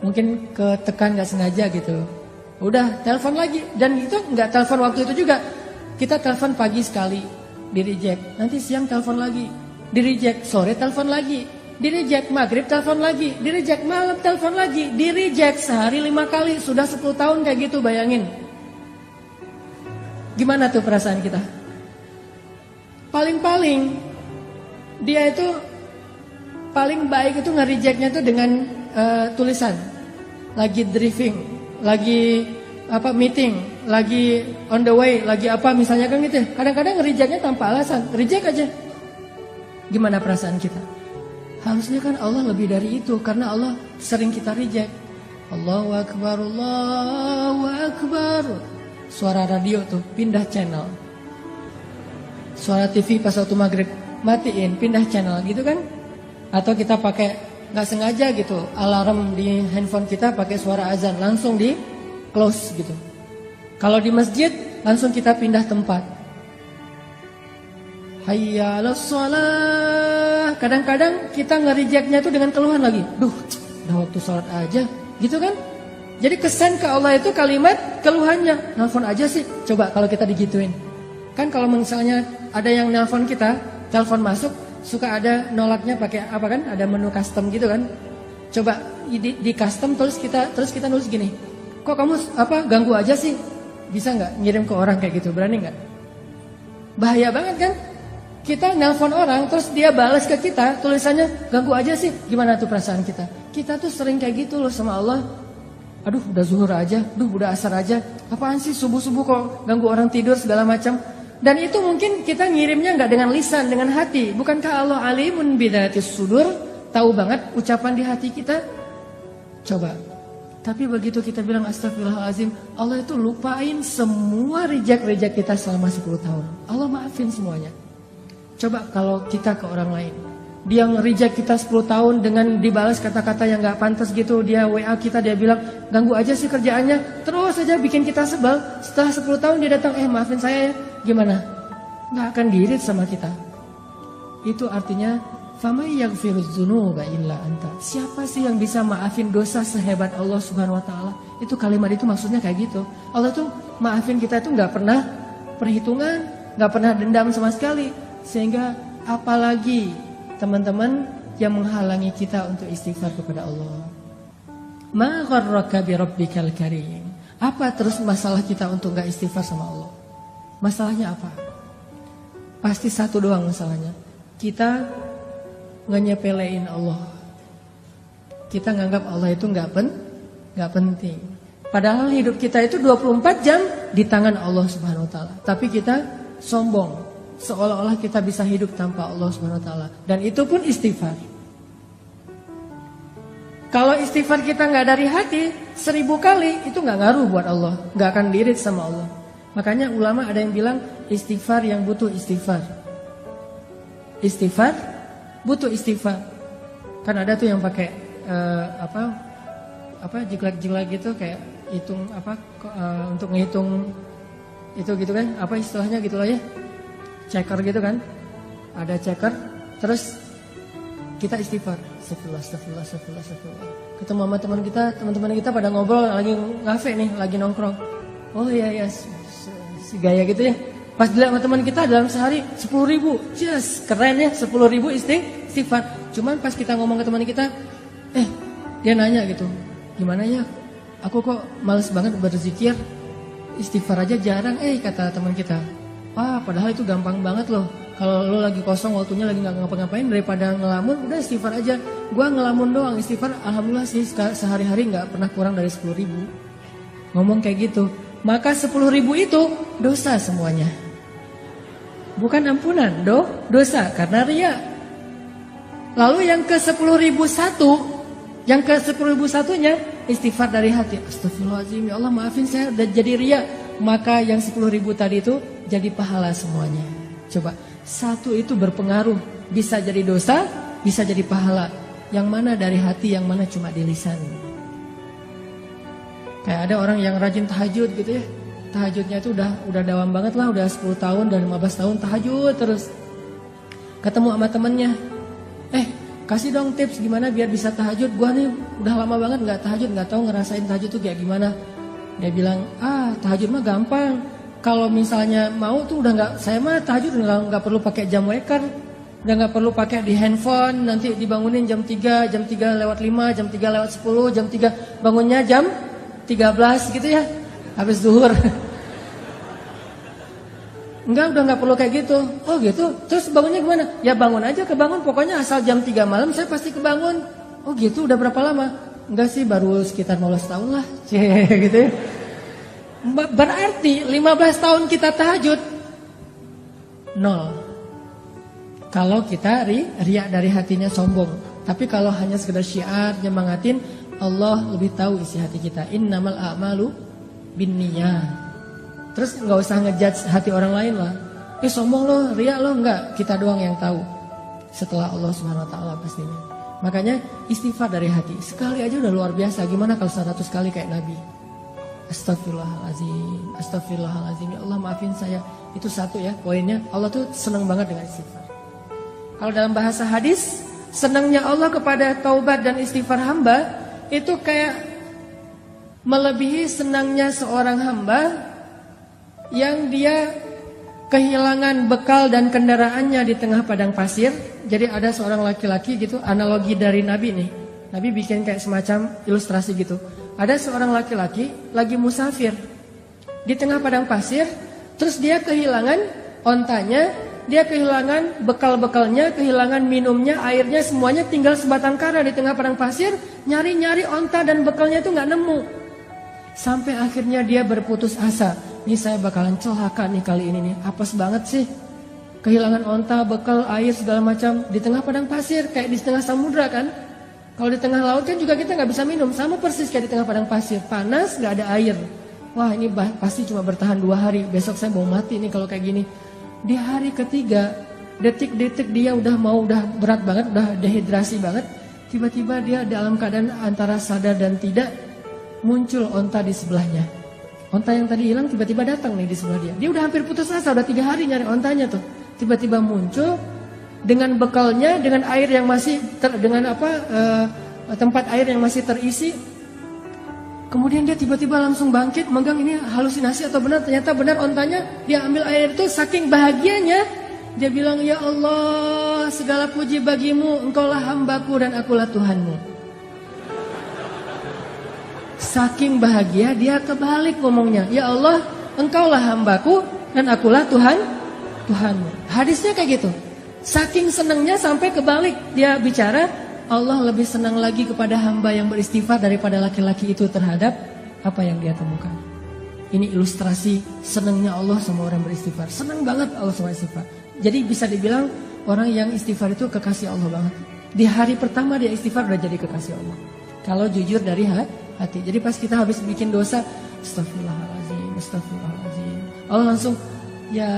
mungkin ketekan gak sengaja gitu. Udah, telepon lagi. Dan itu gak telepon waktu itu juga. Kita telepon pagi sekali, di reject. Nanti siang telepon lagi, di reject. Sore telepon lagi, di reject. Maghrib telepon lagi, di reject. Malam telepon lagi, di reject. Sehari 5 kali, sudah 10 tahun kayak gitu, bayangin. Gimana tuh perasaan kita? Paling-paling dia itu paling baik itu nge-rejectnya tuh dengan tulisan. Lagi driving, lagi meeting, lagi on the way, lagi apa misalnya kan gitu. Kadang-kadang nge-rejectnya tanpa alasan, reject aja. Gimana perasaan kita? Harusnya kan Allah lebih dari itu, karena Allah sering kita reject. Allahu Akbar, Allahu Akbar. Suara radio tuh pindah channel. Suara TV pas waktu maghrib matiin, pindah channel gitu kan. Atau kita pakai gak sengaja gitu, alarm di handphone kita pakai suara azan, langsung di close gitu. Kalau di masjid langsung kita pindah tempat. Hayya 'alas shalah. Kadang-kadang kita nge-rejectnya tuh dengan keluhan lagi. Duh, udah waktu sholat aja gitu kan. Jadi kesan ke Allah itu kalimat keluhannya. Nelfon aja sih. Coba kalau kita digituin. Kan kalau misalnya ada yang nelfon kita, telepon masuk, suka ada nolaknya pakai apa kan? Ada menu custom gitu kan? Coba di custom terus kita nulis gini. Kok kamu ganggu aja sih? Bisa nggak ngirim ke orang kayak gitu? Berani nggak? Bahaya banget kan? Kita nelpon orang terus dia balas ke kita tulisannya ganggu aja sih. Gimana tuh perasaan kita? Kita tuh sering kayak gitu loh sama Allah. Aduh udah zuhur aja, udah asar aja. Apaan sih subuh-subuh kok ganggu orang tidur segala macam. Dan itu mungkin kita ngirimnya nggak dengan lisan, dengan hati. Bukankah Allah alimun bidzatis sudur, tahu banget ucapan di hati kita? Coba. Tapi begitu kita bilang astagfirullahaladzim, Allah itu lupain semua reject kita selama 10 tahun. Allah maafin semuanya. Coba kalau kita ke orang lain, dia nge-reject kita 10 tahun dengan dibalas kata-kata yang gak pantas gitu. Dia WA kita, dia bilang ganggu aja sih kerjaannya. Terus saja bikin kita sebel. Setelah 10 tahun dia datang, maafin saya ya. Gimana? Gak akan diirit sama kita. Itu artinya famay yaghfiruz dzunuba illa anta. Siapa sih yang bisa maafin dosa sehebat Allah Subhanahu wa taala? Itu kalimat itu maksudnya kayak gitu. Allah tuh maafin kita itu gak pernah perhitungan, gak pernah dendam sama sekali. Sehingga apalagi teman-teman yang menghalangi kita untuk istighfar kepada Allah. Ma gharraka bi rabbikal karim. Apa terus masalah kita untuk gak istighfar sama Allah? Masalahnya apa? Pasti satu doang masalahnya. Kita nge-nyepelein Allah. Kita nganggap Allah itu nggak penting. Padahal hidup kita itu 24 jam di tangan Allah Subhanahu wa taala. Tapi kita sombong, seolah-olah kita bisa hidup tanpa Allah Subhanahu wa taala. Dan itu pun istighfar. Kalau istighfar kita nggak dari hati, 1000 kali itu nggak ngaruh buat Allah, nggak akan diirit sama Allah. Makanya ulama ada yang bilang istighfar yang butuh istighfar. Istighfar butuh istighfar. Kan ada tuh yang pakai jiglak-jiglak gitu kayak hitung untuk ngitung itu gitu kan, apa istilahnya gitu lah ya, checker gitu kan, ada checker, terus kita istighfar, astagfirullah. Ketemu sama teman-teman kita pada ngobrol lagi ngafe nih, lagi nongkrong, oh iya si gaya gitu ya, pas dilihat sama teman kita dalam sehari 10.000, yes keren ya, 10.000 istighfar. Cuman pas kita ngomong ke teman kita, dia nanya gitu, gimana ya, aku kok males banget berzikir, istighfar aja jarang, kata teman kita. Padahal itu gampang banget loh. Kalau lo lagi kosong waktunya lagi gak ngapa-ngapain, daripada ngelamun, udah istighfar aja. Gua ngelamun doang, istighfar alhamdulillah sih sehari-hari gak pernah kurang dari 10.000. Ngomong kayak gitu. Maka 10.000 itu dosa semuanya. Bukan ampunan, dosa karena riya. Lalu yang ke 10.001, yang ke 10.001-nya istighfar dari hati. Astagfirullahaladzim, ya Allah maafin saya udah jadi riya. Maka yang 10.000 tadi itu jadi pahala semuanya. Coba, satu itu berpengaruh. Bisa jadi dosa, bisa jadi pahala. Yang mana dari hati, yang mana cuma di lisan. Kayak ada orang yang rajin tahajud gitu ya. Tahajudnya itu udah dawam banget lah, udah 10 tahun dan 15 tahun tahajud terus. Ketemu sama temennya, kasih dong tips gimana biar bisa tahajud. Gua nih udah lama banget gak tahajud, gak tahu ngerasain tahajud tuh kayak gimana. Dia bilang, tahajud mah gampang. Kalau misalnya mau tuh udah nggak, saya mah tahajud nggak perlu pakai jam waker, udah nggak perlu pakai di handphone. Nanti dibangunin jam 3 lewat 5, jam 3 lewat 10, jam 3 bangunnya jam 13 gitu ya, habis zuhur. Udah nggak perlu kayak gitu. Oh gitu. Terus bangunnya gimana? Ya bangun aja, kebangun. Pokoknya asal jam 3 malam saya pasti kebangun. Oh gitu. Udah berapa lama? Enggak sih, baru sekitar 15 tahun lah. Gitu ya. Berarti 15 tahun kita tahajud 0. Kalau kita riak dari hatinya sombong. Tapi kalau hanya sekedar syiar nyemangatin, Allah lebih tahu isi hati kita. Innamal a'malu binniyat. Terus nggak usah ngejudge hati orang lain lah. Sombong lo, riak lo, enggak. Kita doang yang tahu. Setelah Allah Subhanahu wa taala pastinya. Makanya istighfar dari hati. Sekali aja udah luar biasa. Gimana kalau 100 kali kayak Nabi? Astagfirullahaladzim, ya Allah maafin saya. Itu satu ya poinnya. Allah tuh senang banget dengan istighfar. Kalau dalam bahasa hadis, senangnya Allah kepada taubat dan istighfar hamba itu kayak melebihi senangnya seorang hamba yang dia kehilangan bekal dan kendaraannya di tengah padang pasir. Jadi ada seorang laki-laki gitu, analogi dari Nabi nih. Nabi bikin kayak semacam ilustrasi gitu. Ada seorang laki-laki lagi musafir di tengah padang pasir, terus dia kehilangan ontanya, dia kehilangan bekal-bekalnya, kehilangan minumnya, airnya, semuanya tinggal sebatang kara di tengah padang pasir, nyari-nyari onta dan bekalnya itu nggak nemu. Sampai akhirnya dia berputus asa, nih saya bakalan celaka nih kali ini nih, apes banget sih. Kehilangan onta, bekal, air segala macam di tengah padang pasir, kayak di tengah samudra kan. Kalau di tengah laut kan juga kita nggak bisa minum, sama persis kayak di tengah padang pasir, panas nggak ada air. Wah ini pasti cuma bertahan 2 hari, besok saya mau mati nih kalau kayak gini. Di hari ketiga, detik-detik dia udah berat banget, udah dehidrasi banget. Tiba-tiba dia dalam keadaan antara sadar dan tidak, muncul onta di sebelahnya. Onta yang tadi hilang tiba-tiba datang nih di sebelah dia. Dia udah hampir putus asa, udah 3 hari nyari ontanya tuh. Tiba-tiba muncul dengan bekalnya, dengan air yang masih tempat air yang masih terisi. Kemudian dia tiba-tiba langsung bangkit, megang, ini halusinasi atau benar? Ternyata benar ontanya. Dia ambil air itu, saking bahagianya dia bilang, ya Allah, segala puji bagimu, engkaulah hambaku dan akulah Tuhanmu. Saking bahagia dia kebalik ngomongnya, ya Allah, engkaulah hambaku dan akulah Tuhanmu. Hadisnya kayak gitu. Saking senangnya sampai kebalik dia bicara, Allah lebih senang lagi kepada hamba yang beristighfar daripada laki-laki itu terhadap apa yang dia temukan. Ini ilustrasi senangnya Allah sama orang beristighfar. Senang banget Allah sama istighfar. Jadi bisa dibilang orang yang istighfar itu kekasih Allah banget. Di hari pertama dia istighfar udah jadi kekasih Allah. Kalau jujur dari hati. Jadi pas kita habis bikin dosa, astagfirullahaladzim, astagfirullahaladzim, Allah langsung, ya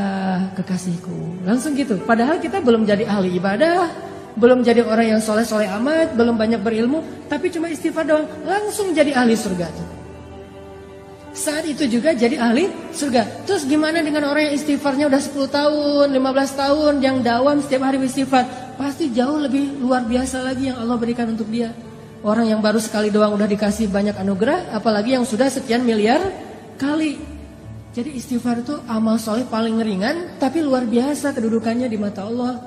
kekasihku. Langsung gitu. Padahal kita belum jadi ahli ibadah, belum jadi orang yang soleh-soleh amat, belum banyak berilmu, tapi cuma istighfar doang, langsung jadi ahli surga tuh. Saat itu juga jadi ahli surga. Terus gimana dengan orang yang istighfarnya udah 10 tahun, 15 tahun, yang dawam setiap hari istighfar? Pasti jauh lebih luar biasa lagi yang Allah berikan untuk dia. Orang yang baru sekali doang udah dikasih banyak anugerah, apalagi yang sudah sekian miliar kali. Jadi istighfar itu amal soleh paling ringan, tapi luar biasa kedudukannya di mata Allah.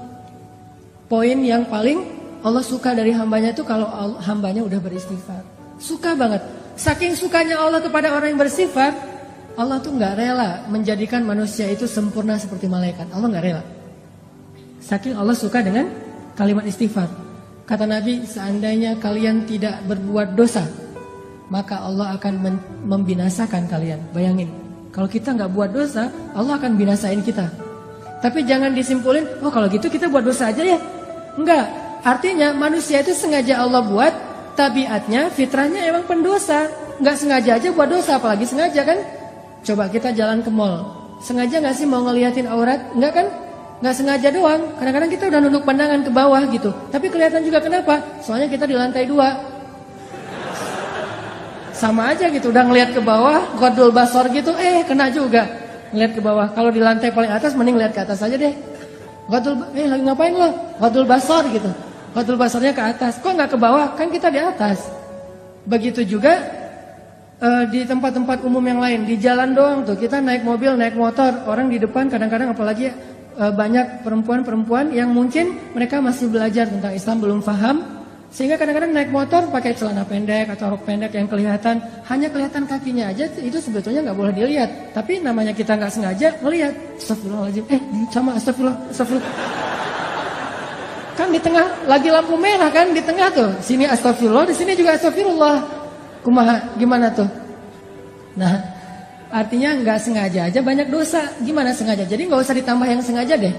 Poin yang paling Allah suka dari hambanya itu kalau hambanya udah beristighfar. Suka banget. Saking sukanya Allah kepada orang yang bersifat, Allah tuh gak rela menjadikan manusia itu sempurna seperti malaikat. Allah gak rela. Saking Allah suka dengan kalimat istighfar. Kata Nabi, seandainya kalian tidak berbuat dosa, maka Allah akan membinasakan kalian. Bayangin, kalau kita gak buat dosa, Allah akan binasain kita. Tapi jangan disimpulin, oh kalau gitu kita buat dosa aja ya. Enggak, artinya manusia itu sengaja Allah buat, tabiatnya, fitrahnya emang pendosa. Enggak sengaja aja buat dosa, apalagi sengaja kan. Coba kita jalan ke mall, sengaja gak sih mau ngeliatin aurat? Enggak kan? Enggak sengaja doang. Kadang-kadang kita udah nunduk pandangan ke bawah gitu, tapi kelihatan juga. Kenapa? Soalnya kita di lantai 2. Sama aja gitu, udah ngeliat ke bawah, ghodul basor gitu, kena juga. Ngeliat ke bawah, kalau di lantai paling atas mending lihat ke atas aja deh. Lagi ngapain lo? Ghodul basor gitu. Ghodul basornya ke atas, kok nggak ke bawah? Kan kita di atas. Begitu juga di tempat-tempat umum yang lain, di jalan doang tuh kita naik mobil, naik motor, orang di depan kadang-kadang apalagi banyak perempuan-perempuan yang mungkin mereka masih belajar tentang Islam, belum paham, sehingga kadang-kadang naik motor pakai celana pendek atau rok pendek yang kelihatan, hanya kelihatan kakinya aja, itu sebetulnya nggak boleh dilihat. Tapi namanya kita nggak sengaja melihat, astagfirullahaladzim, sama astagfirullah. Kan di tengah lagi lampu merah kan, di tengah tuh, sini astagfirullah, di sini juga astagfirullah. Kumaha, gimana tuh? Nah, artinya nggak sengaja aja banyak dosa. Gimana sengaja? Jadi nggak usah ditambah yang sengaja deh.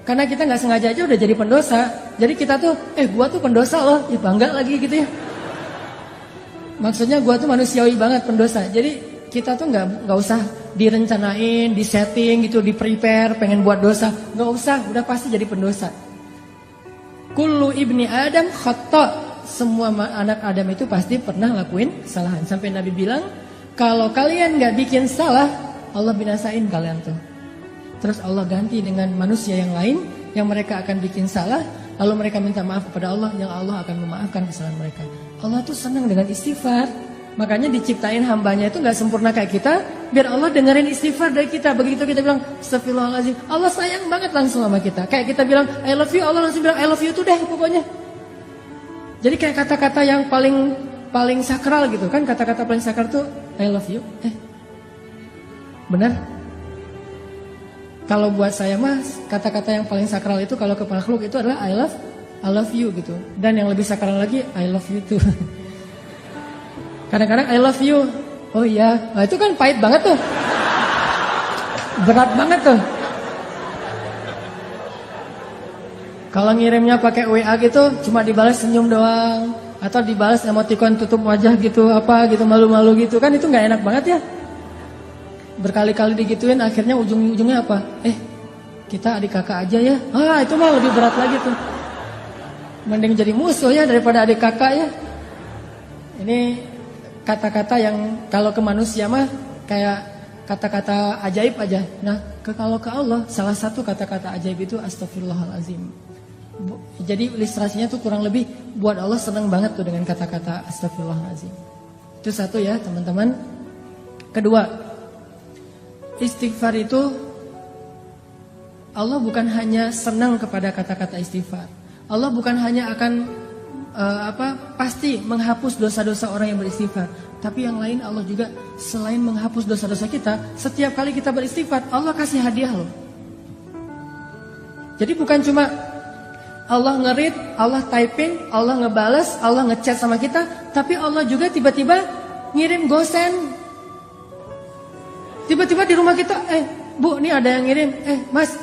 Karena kita nggak sengaja aja udah jadi pendosa. Jadi kita tuh, gua tuh pendosa loh, ya bangga lagi gitu ya. Maksudnya gua tuh manusiawi banget pendosa. Jadi kita tuh nggak usah direncanain, disetting gitu, di prepare pengen buat dosa. Nggak usah, udah pasti jadi pendosa. Kullu ibni Adam khata'. Semua anak Adam itu pasti pernah lakuin kesalahan. Sampai Nabi bilang, kalau kalian gak bikin salah, Allah binasain kalian tuh. Terus Allah ganti dengan manusia yang lain, yang mereka akan bikin salah, lalu mereka minta maaf kepada Allah, yang Allah akan memaafkan kesalahan mereka. Allah tuh senang dengan istighfar. Makanya diciptain hambanya itu gak sempurna kayak kita, biar Allah dengerin istighfar dari kita. Begitu kita bilang, astagfirullahaladzim, Allah sayang banget langsung sama kita. Kayak kita bilang, I love you, Allah langsung bilang, I love you tuh deh pokoknya. Jadi kayak kata-kata yang paling sakral gitu kan, kata-kata paling sakral tuh I love you. Benar? Kalau buat saya mas, kata-kata yang paling sakral itu kalau ke makhluk itu adalah I love you gitu. Dan yang lebih sakral lagi I love you too. Kadang-kadang I love you. Oh iya, nah, itu kan pahit banget tuh. Berat banget tuh. Kalau ngirimnya pakai WA gitu, cuma dibalas senyum doang, atau dibalas emoticon tutup wajah gitu, apa gitu, malu-malu gitu, kan itu nggak enak banget ya. Berkali-kali digituin, akhirnya ujung-ujungnya apa? Kita adik kakak aja ya. Itu mah lebih berat lagi tuh. Mending jadi musuh ya daripada adik kakak ya. Ini kata-kata yang kalau ke manusia mah kayak kata-kata ajaib aja. Nah, kalau ke Allah, salah satu kata-kata ajaib itu astagfirullahalazim. Jadi ilustrasinya tuh kurang lebih buat Allah senang banget tuh dengan kata-kata astagfirullahalazim. Itu satu ya teman-teman. Kedua, istighfar itu Allah bukan hanya senang kepada kata-kata istighfar. Allah bukan hanya akan pasti menghapus dosa-dosa orang yang beristighfar. Tapi yang lain Allah juga selain menghapus dosa-dosa kita, setiap kali kita beristighfar Allah kasih hadiah loh. Jadi bukan cuma Allah nge-read, Allah typing, Allah ngebales, Allah ngechat sama kita, tapi Allah juga tiba-tiba ngirim gosen. Tiba-tiba di rumah kita, Bu, ini ada yang ngirim, Mas,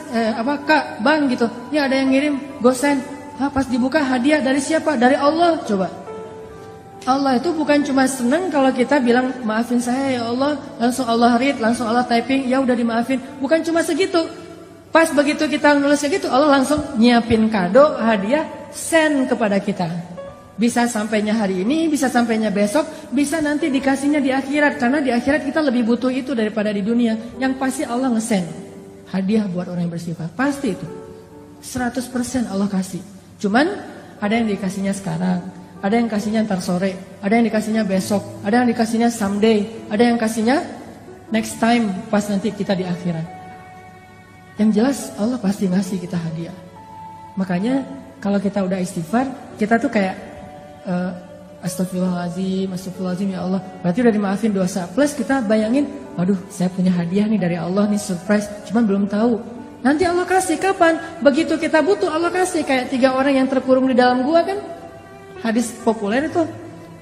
Kak, Bang gitu, ini ada yang ngirim gosen. Pas dibuka hadiah dari siapa? Dari Allah. Coba. Allah itu bukan cuma senang kalau kita bilang maafin saya ya Allah, langsung Allah read, langsung Allah typing, ya udah dimaafin. Bukan cuma segitu. Pas begitu kita nulisnya gitu, Allah langsung nyiapin kado, hadiah, send kepada kita. Bisa sampainya hari ini, bisa sampainya besok, bisa nanti dikasihnya di akhirat. Karena di akhirat kita lebih butuh itu daripada di dunia. Yang pasti Allah nge-send hadiah buat orang yang bersifat. Pasti itu 100% Allah kasih. Cuman ada yang dikasihnya sekarang, ada yang kasihnya ntar sore, ada yang dikasihnya besok, ada yang dikasihnya someday, ada yang kasihnya next time pas nanti kita di akhirat. Yang jelas Allah pasti ngasih kita hadiah. Makanya kalau kita udah istighfar, kita tuh kayak astagfirullahaladzim ya Allah. Berarti udah dimaafin dosa. Plus kita bayangin, waduh saya punya hadiah nih dari Allah nih, surprise. Cuman belum tahu. Nanti Allah kasih kapan? Begitu kita butuh Allah kasih. Kayak 3 orang yang terkurung di dalam gua kan. Hadis populer itu.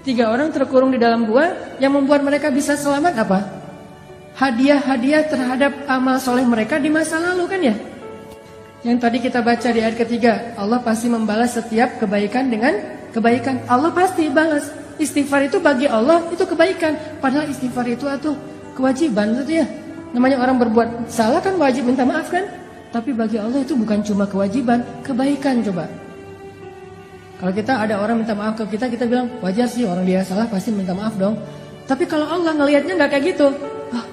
3 orang terkurung di dalam gua. Yang membuat mereka bisa selamat apa? Hadiah-hadiah terhadap amal soleh mereka di masa lalu kan ya. Yang tadi kita baca di ayat ketiga, Allah pasti membalas setiap kebaikan dengan kebaikan. Allah pasti balas. Istighfar itu bagi Allah itu kebaikan. Padahal istighfar itu kewajiban itu ya. Namanya orang berbuat salah kan wajib minta maaf kan. Tapi bagi Allah itu bukan cuma kewajiban, kebaikan coba. Kalau kita ada orang minta maaf ke kita, kita bilang wajar sih orang dia salah pasti minta maaf dong. Tapi kalau Allah ngelihatnya nggak kayak gitu.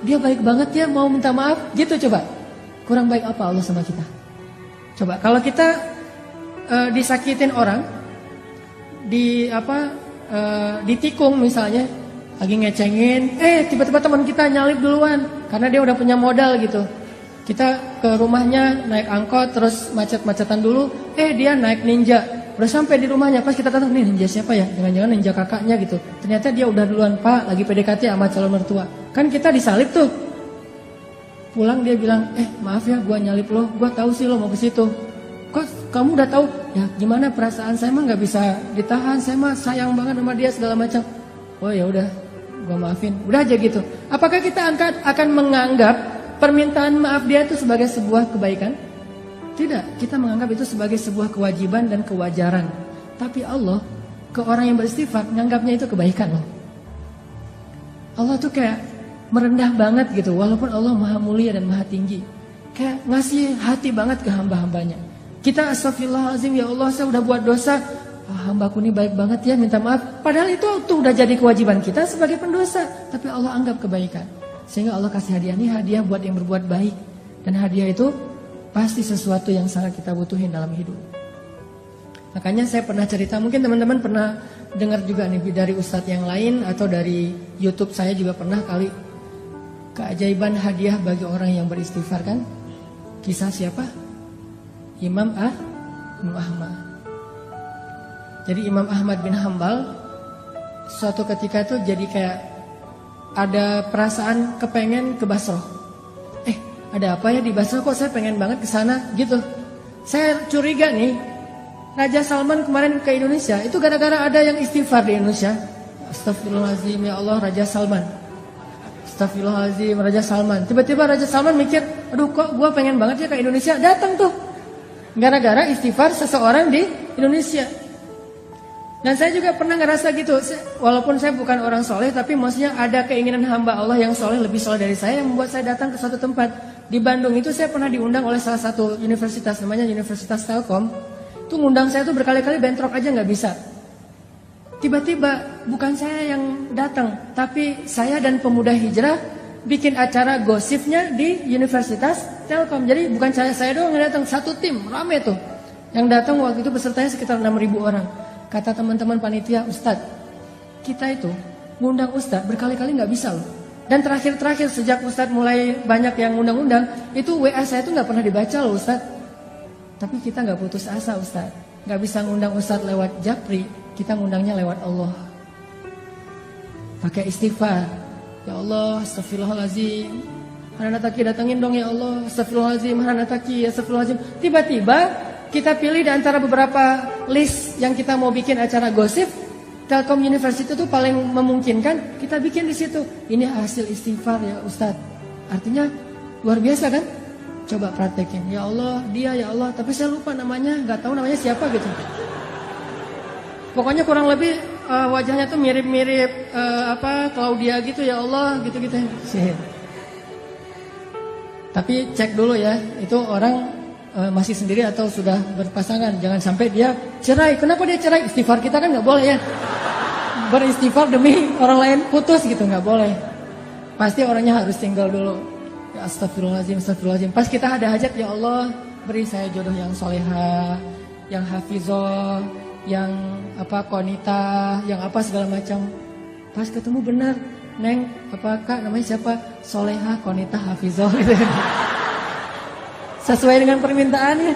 Dia baik banget ya mau minta maaf gitu coba. Kurang baik apa Allah sama kita? Coba kalau kita disakitin orang, ditikung misalnya, lagi ngecengin, tiba-tiba teman kita nyalip duluan karena dia udah punya modal gitu. Kita ke rumahnya naik angkot terus macet-macetan dulu, dia naik ninja. Udah sampai di rumahnya, pas kita datang, nih ninja siapa ya? Jangan-jangan ninja kakaknya gitu. Ternyata dia udah duluan, Pak, lagi PDKT sama calon mertua. Kan kita disalip tuh. Pulang dia bilang, maaf ya gua nyalip lo, gua tahu sih lo mau ke situ. Kok kamu udah tahu? Ya gimana perasaan saya mah nggak bisa ditahan, saya mah sayang banget sama dia segala macam. Oh ya udah, gua maafin. Udah aja gitu. Apakah kita akan menganggap permintaan maaf dia itu sebagai sebuah kebaikan? Tidak, kita menganggap itu sebagai sebuah kewajiban dan kewajaran. Tapi Allah ke orang yang beristighfar menganggapnya itu kebaikan loh. Allah tuh kayak merendah banget gitu, walaupun Allah maha mulia dan maha tinggi. Kayak ngasih hati banget ke hamba-hambanya. Kita astagfirullahaladzim ya Allah saya udah buat dosa. Hambaku ini baik banget ya minta maaf. Padahal itu tuh udah jadi kewajiban kita sebagai pendosa. Tapi Allah anggap kebaikan. Sehingga Allah kasih hadiah ini hadiah buat yang berbuat baik. Dan hadiah itu pasti sesuatu yang sangat kita butuhin dalam hidup. Makanya saya pernah cerita, mungkin teman-teman pernah dengar juga nih dari ustadz yang lain atau dari YouTube saya juga pernah kali. Keajaiban hadiah bagi orang yang beristighfar kan. Kisah siapa? Imam Ahmad. Jadi Imam Ahmad bin Hambal suatu ketika itu jadi kayak ada perasaan kepengen ke Basrah. Ada apa ya di Basrah kok saya pengen banget ke sana gitu. Saya curiga nih, Raja Salman kemarin ke Indonesia itu gara-gara ada yang istighfar di Indonesia. Astagfirullahaladzim ya Allah Raja Salman. Astagfirullahaladzim Raja Salman. Tiba-tiba Raja Salman mikir, aduh kok gue pengen banget ya ke Indonesia. Datang tuh. Gara-gara istighfar seseorang di Indonesia. Dan saya juga pernah ngerasa gitu. Walaupun saya bukan orang soleh, tapi maksudnya ada keinginan hamba Allah yang soleh, lebih soleh dari saya, yang membuat saya datang ke suatu tempat. Di Bandung itu saya pernah diundang oleh salah satu universitas, namanya Universitas Telkom. Itu ngundang saya tuh berkali-kali bentrok aja nggak bisa. Tiba-tiba bukan saya yang datang, tapi saya dan pemuda hijrah bikin acara gosipnya di Universitas Telkom. Jadi bukan saya doang yang datang, satu tim rame tuh. Yang datang waktu itu pesertanya sekitar 6.000 orang. Kata teman-teman panitia, Ustadz, kita itu ngundang Ustadz berkali-kali nggak bisa loh. Dan terakhir-terakhir sejak Ustadz mulai banyak yang ngundang-undang, itu WA saya tuh nggak pernah dibaca loh Ustadz. Tapi kita nggak putus asa Ustadz. Nggak bisa ngundang Ustadz lewat Japri, kita ngundangnya lewat Allah. Pakai istighfar. Ya Allah, astagfirullahaladzim. Hananataki datangin dong ya Allah. Astagfirullahaladzim, Hananataki, astagfirullahaladzim. Tiba-tiba kita pilih di antara beberapa list yang kita mau bikin acara gosip. Telkom University itu paling memungkinkan, kita bikin di situ. Ini hasil istighfar ya Ustadz. Artinya luar biasa kan? Coba praktekin. Ya Allah, dia ya Allah, tapi saya lupa namanya, nggak tahu namanya siapa gitu. Pokoknya kurang lebih wajahnya tuh mirip-mirip Claudia gitu ya Allah, gitu-gitu. Tapi cek dulu ya, itu orang masih sendiri atau sudah berpasangan. Jangan sampai dia cerai. Kenapa dia cerai? Istighfar kita kan nggak boleh ya. Beristighfar demi orang lain putus gitu, nggak boleh. Pasti orangnya harus single dulu. Ya astagfirullahaladzim, astagfirullahaladzim. Pas kita ada hajat, ya Allah beri saya jodoh yang soleha, yang hafizah, yang konita, yang apa segala macam. Pas ketemu benar, Neng, kak namanya siapa? Soleha, konita, hafizah gitu. Sesuai dengan permintaannya.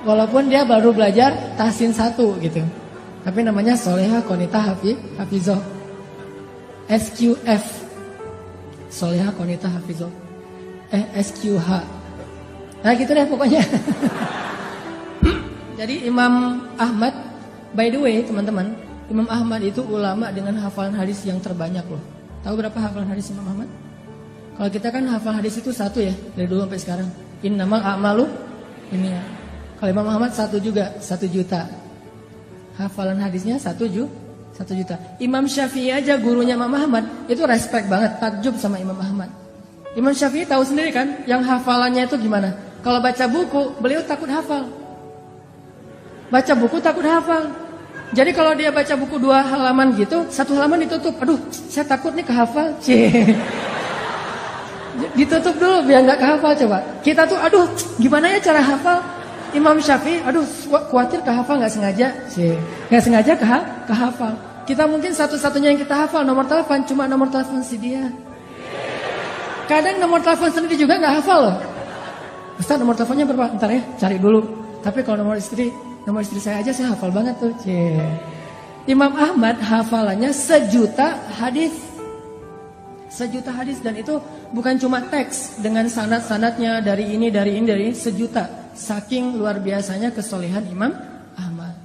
Walaupun dia baru belajar tahsin 1 gitu. Tapi namanya Soleha, konita, hafizah. SQF. Soleha, konita, hafizah. SQH. Nah gitu deh pokoknya. Jadi Imam Ahmad, by the way teman-teman, Imam Ahmad itu ulama dengan hafalan hadis yang terbanyak loh. Tahu berapa hafalan hadis Imam Ahmad? Kalau kita kan hafal hadis itu 1 ya, dari dulu sampai sekarang. Innamal a'malu ini ya. Kalau Imam Ahmad 1 juga, 1 juta. Hafalan hadisnya 1 juta. Imam Syafi'i aja gurunya Imam Ahmad itu respect banget, takjub sama Imam Ahmad. Imam Syafi'i tahu sendiri kan, yang hafalannya itu gimana? Kalau baca buku, beliau takut hafal. Baca buku takut hafal. Jadi kalau dia baca buku 2 halaman gitu, 1 halaman ditutup. Aduh, saya takut nih kehafal. Ditutup dulu biar nggak kehafal coba. Kita tuh, aduh, gimana ya cara hafal? Imam Syafi'i, aduh, khawatir kehafal nggak sengaja. Nggak sengaja kehafal. Kita mungkin satu-satunya yang kita hafal nomor telepon, cuma nomor telepon si dia. Kadang nomor telepon sendiri juga nggak hafal loh. Ustaz, nomor teleponnya berapa? Ntar ya, cari dulu. Tapi kalau nomor istri saya aja saya hafal banget tuh. Imam Ahmad hafalannya 1 juta hadis. 1 juta hadis, dan itu bukan cuma teks dengan sanad-sanadnya dari ini 1 juta. Saking luar biasanya kesolehan Imam Ahmad.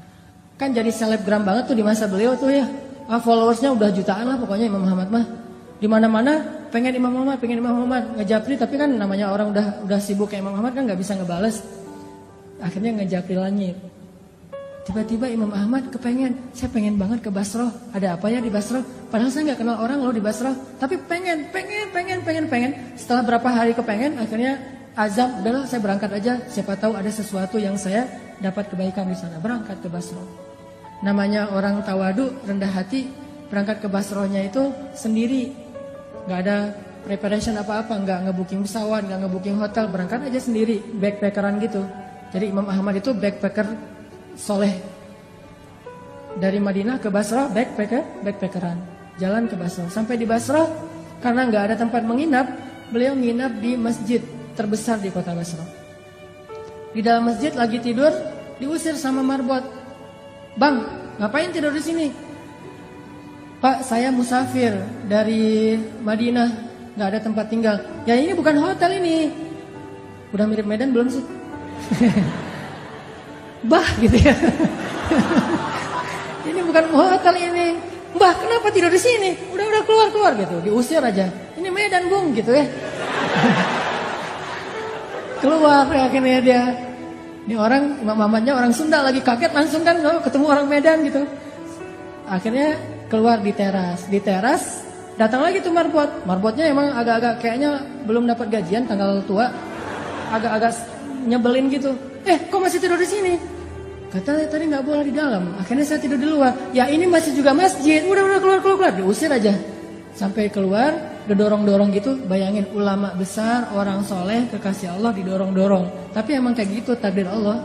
Kan jadi selebgram banget tuh di masa beliau tuh ya. Followersnya udah jutaan lah pokoknya Imam Ahmad mah. Di mana-mana pengen Imam Ahmad, ngejapri, tapi kan namanya orang udah sibuk kayak Imam Ahmad kan nggak bisa ngebales. Akhirnya ngejapri langit. Tiba-tiba Imam Ahmad saya pengen banget ke Basrah. Ada apa ya di Basrah? Padahal saya nggak kenal orang loh di Basrah. Tapi pengen. Setelah berapa hari kepengen, akhirnya azam, udahlah saya berangkat aja. Siapa tahu ada sesuatu yang saya dapat kebaikan di sana. Berangkat ke Basrah. Namanya orang tawadu, rendah hati. Berangkat ke Basrahnya itu sendiri. Nggak ada preparation apa-apa. Nggak ngebooking pesawat, nggak ngebooking hotel. Berangkat aja sendiri, backpackeran gitu. Jadi Imam Ahmad itu backpacker soleh. Dari Madinah ke Basrah backpackeran. Jalan ke Basrah. Sampai di Basrah, karena nggak ada tempat menginap, beliau nginap di masjid terbesar di kota Basrah. Di dalam masjid lagi tidur, diusir sama marbot. Bang, ngapain tidur di sini? Pak, saya musafir dari Madinah, nggak ada tempat tinggal. Ya ini bukan hotel ini. Udah mirip Medan belum sih? Bah gitu ya. Ini bukan hotel ini. Mbah, kenapa tidur di sini? Udah keluar gitu. Diusir aja. Ini Medan, Bung, gitu ya. Keluar akhirnya dia. Ini orang Imam Ahmadnya orang Sunda lagi kaget langsung kan ketemu orang Medan gitu. Akhirnya keluar di teras. Di teras datang lagi tuh marbot. Marbotnya emang agak-agak kayaknya belum dapat gajian tanggal tua. Agak-agak nyebelin gitu. Kok masih tidur di sini? Katanya tadi nggak boleh di dalam. Akhirnya saya tidur di luar. Ya ini masih juga masjid. Udah keluar. Diusir aja. Sampai keluar, didorong-dorong gitu. Bayangin ulama besar, orang soleh, kekasih Allah didorong-dorong. Tapi emang kayak gitu takdir Allah.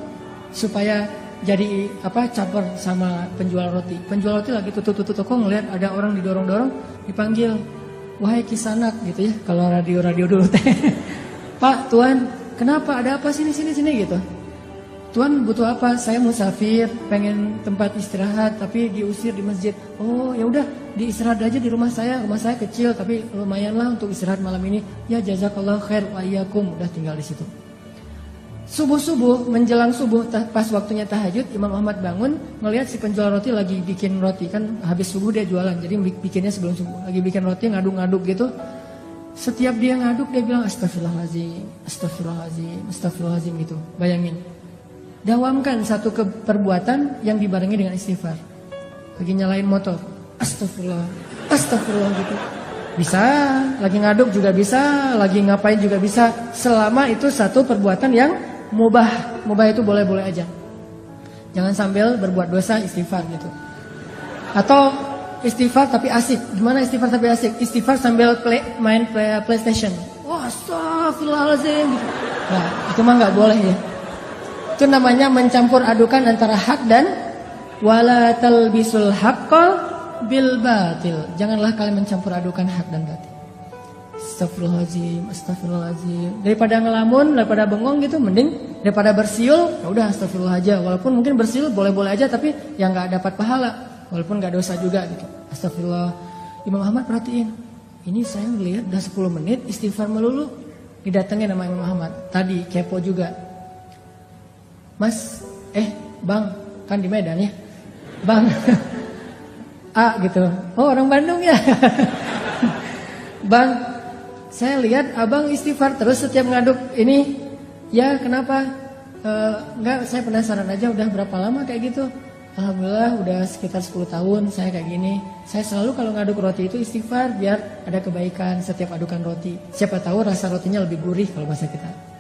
Supaya jadi caper sama penjual roti. Penjual roti lagi tutup toko ngeliat ada orang didorong-dorong, dipanggil. Wahai kisanak gitu ya. Kalau radio dulu teh. Pak, Tuan, kenapa? Ada apa sini gitu? Tuan butuh apa? Saya musafir, pengen tempat istirahat tapi diusir di masjid. Oh ya udah, diistirahat aja di rumah saya kecil tapi lumayan lah untuk istirahat malam ini. Ya jazakallah khair wa iyyakum, udah tinggal di situ. Subuh-subuh, menjelang subuh pas waktunya tahajud, Imam Ahmad bangun ngelihat si penjual roti lagi bikin roti, kan habis subuh dia jualan, jadi bikinnya sebelum subuh. Lagi bikin roti ngaduk-ngaduk gitu. Setiap dia ngaduk dia bilang astagfirullahaladzim, astagfirullahaladzim, astagfirullahaladzim gitu. Bayangin. Dawamkan satu perbuatan yang dibarengi dengan istighfar. Lagi nyalain motor, astagfirullah, astagfirullah gitu. Bisa, lagi ngaduk juga bisa, lagi ngapain juga bisa. Selama itu satu perbuatan yang mubah. Mubah itu boleh-boleh aja. Jangan sambil berbuat dosa istighfar gitu. Atau istighfar tapi asik. Gimana istighfar tapi asik? Istighfar sambil main PlayStation. Wah, astagfirullahaladzim gitu. Nah, itu mah gak boleh ya. Itu namanya mencampur adukan antara hak dan wala talbisul haqqal bil batil. Janganlah kalian mencampur adukan hak dan batil. Astagfirullahaladzim, astagfirullahaladzim. Daripada ngelamun, daripada bengong gitu, mending daripada bersiul, ya udah astagfirullah aja. Walaupun mungkin bersiul boleh-boleh aja, tapi yang nggak dapat pahala, walaupun nggak dosa juga gitu. Astagfirullah. Imam Ahmad perhatiin, ini saya lihat udah 10 menit istighfar melulu. Didatengin sama Imam Ahmad. Tadi kepo juga. Mas, Bang, kan di Medan ya, Bang, A gitu. Oh orang Bandung ya. Bang, saya lihat abang istighfar terus setiap ngaduk ini. Ya kenapa? Enggak, saya penasaran aja udah berapa lama kayak gitu. Alhamdulillah udah sekitar 10 tahun saya kayak gini. Saya selalu kalau ngaduk roti itu istighfar biar ada kebaikan setiap adukan roti. Siapa tahu rasa rotinya lebih gurih kalau bahasa kita.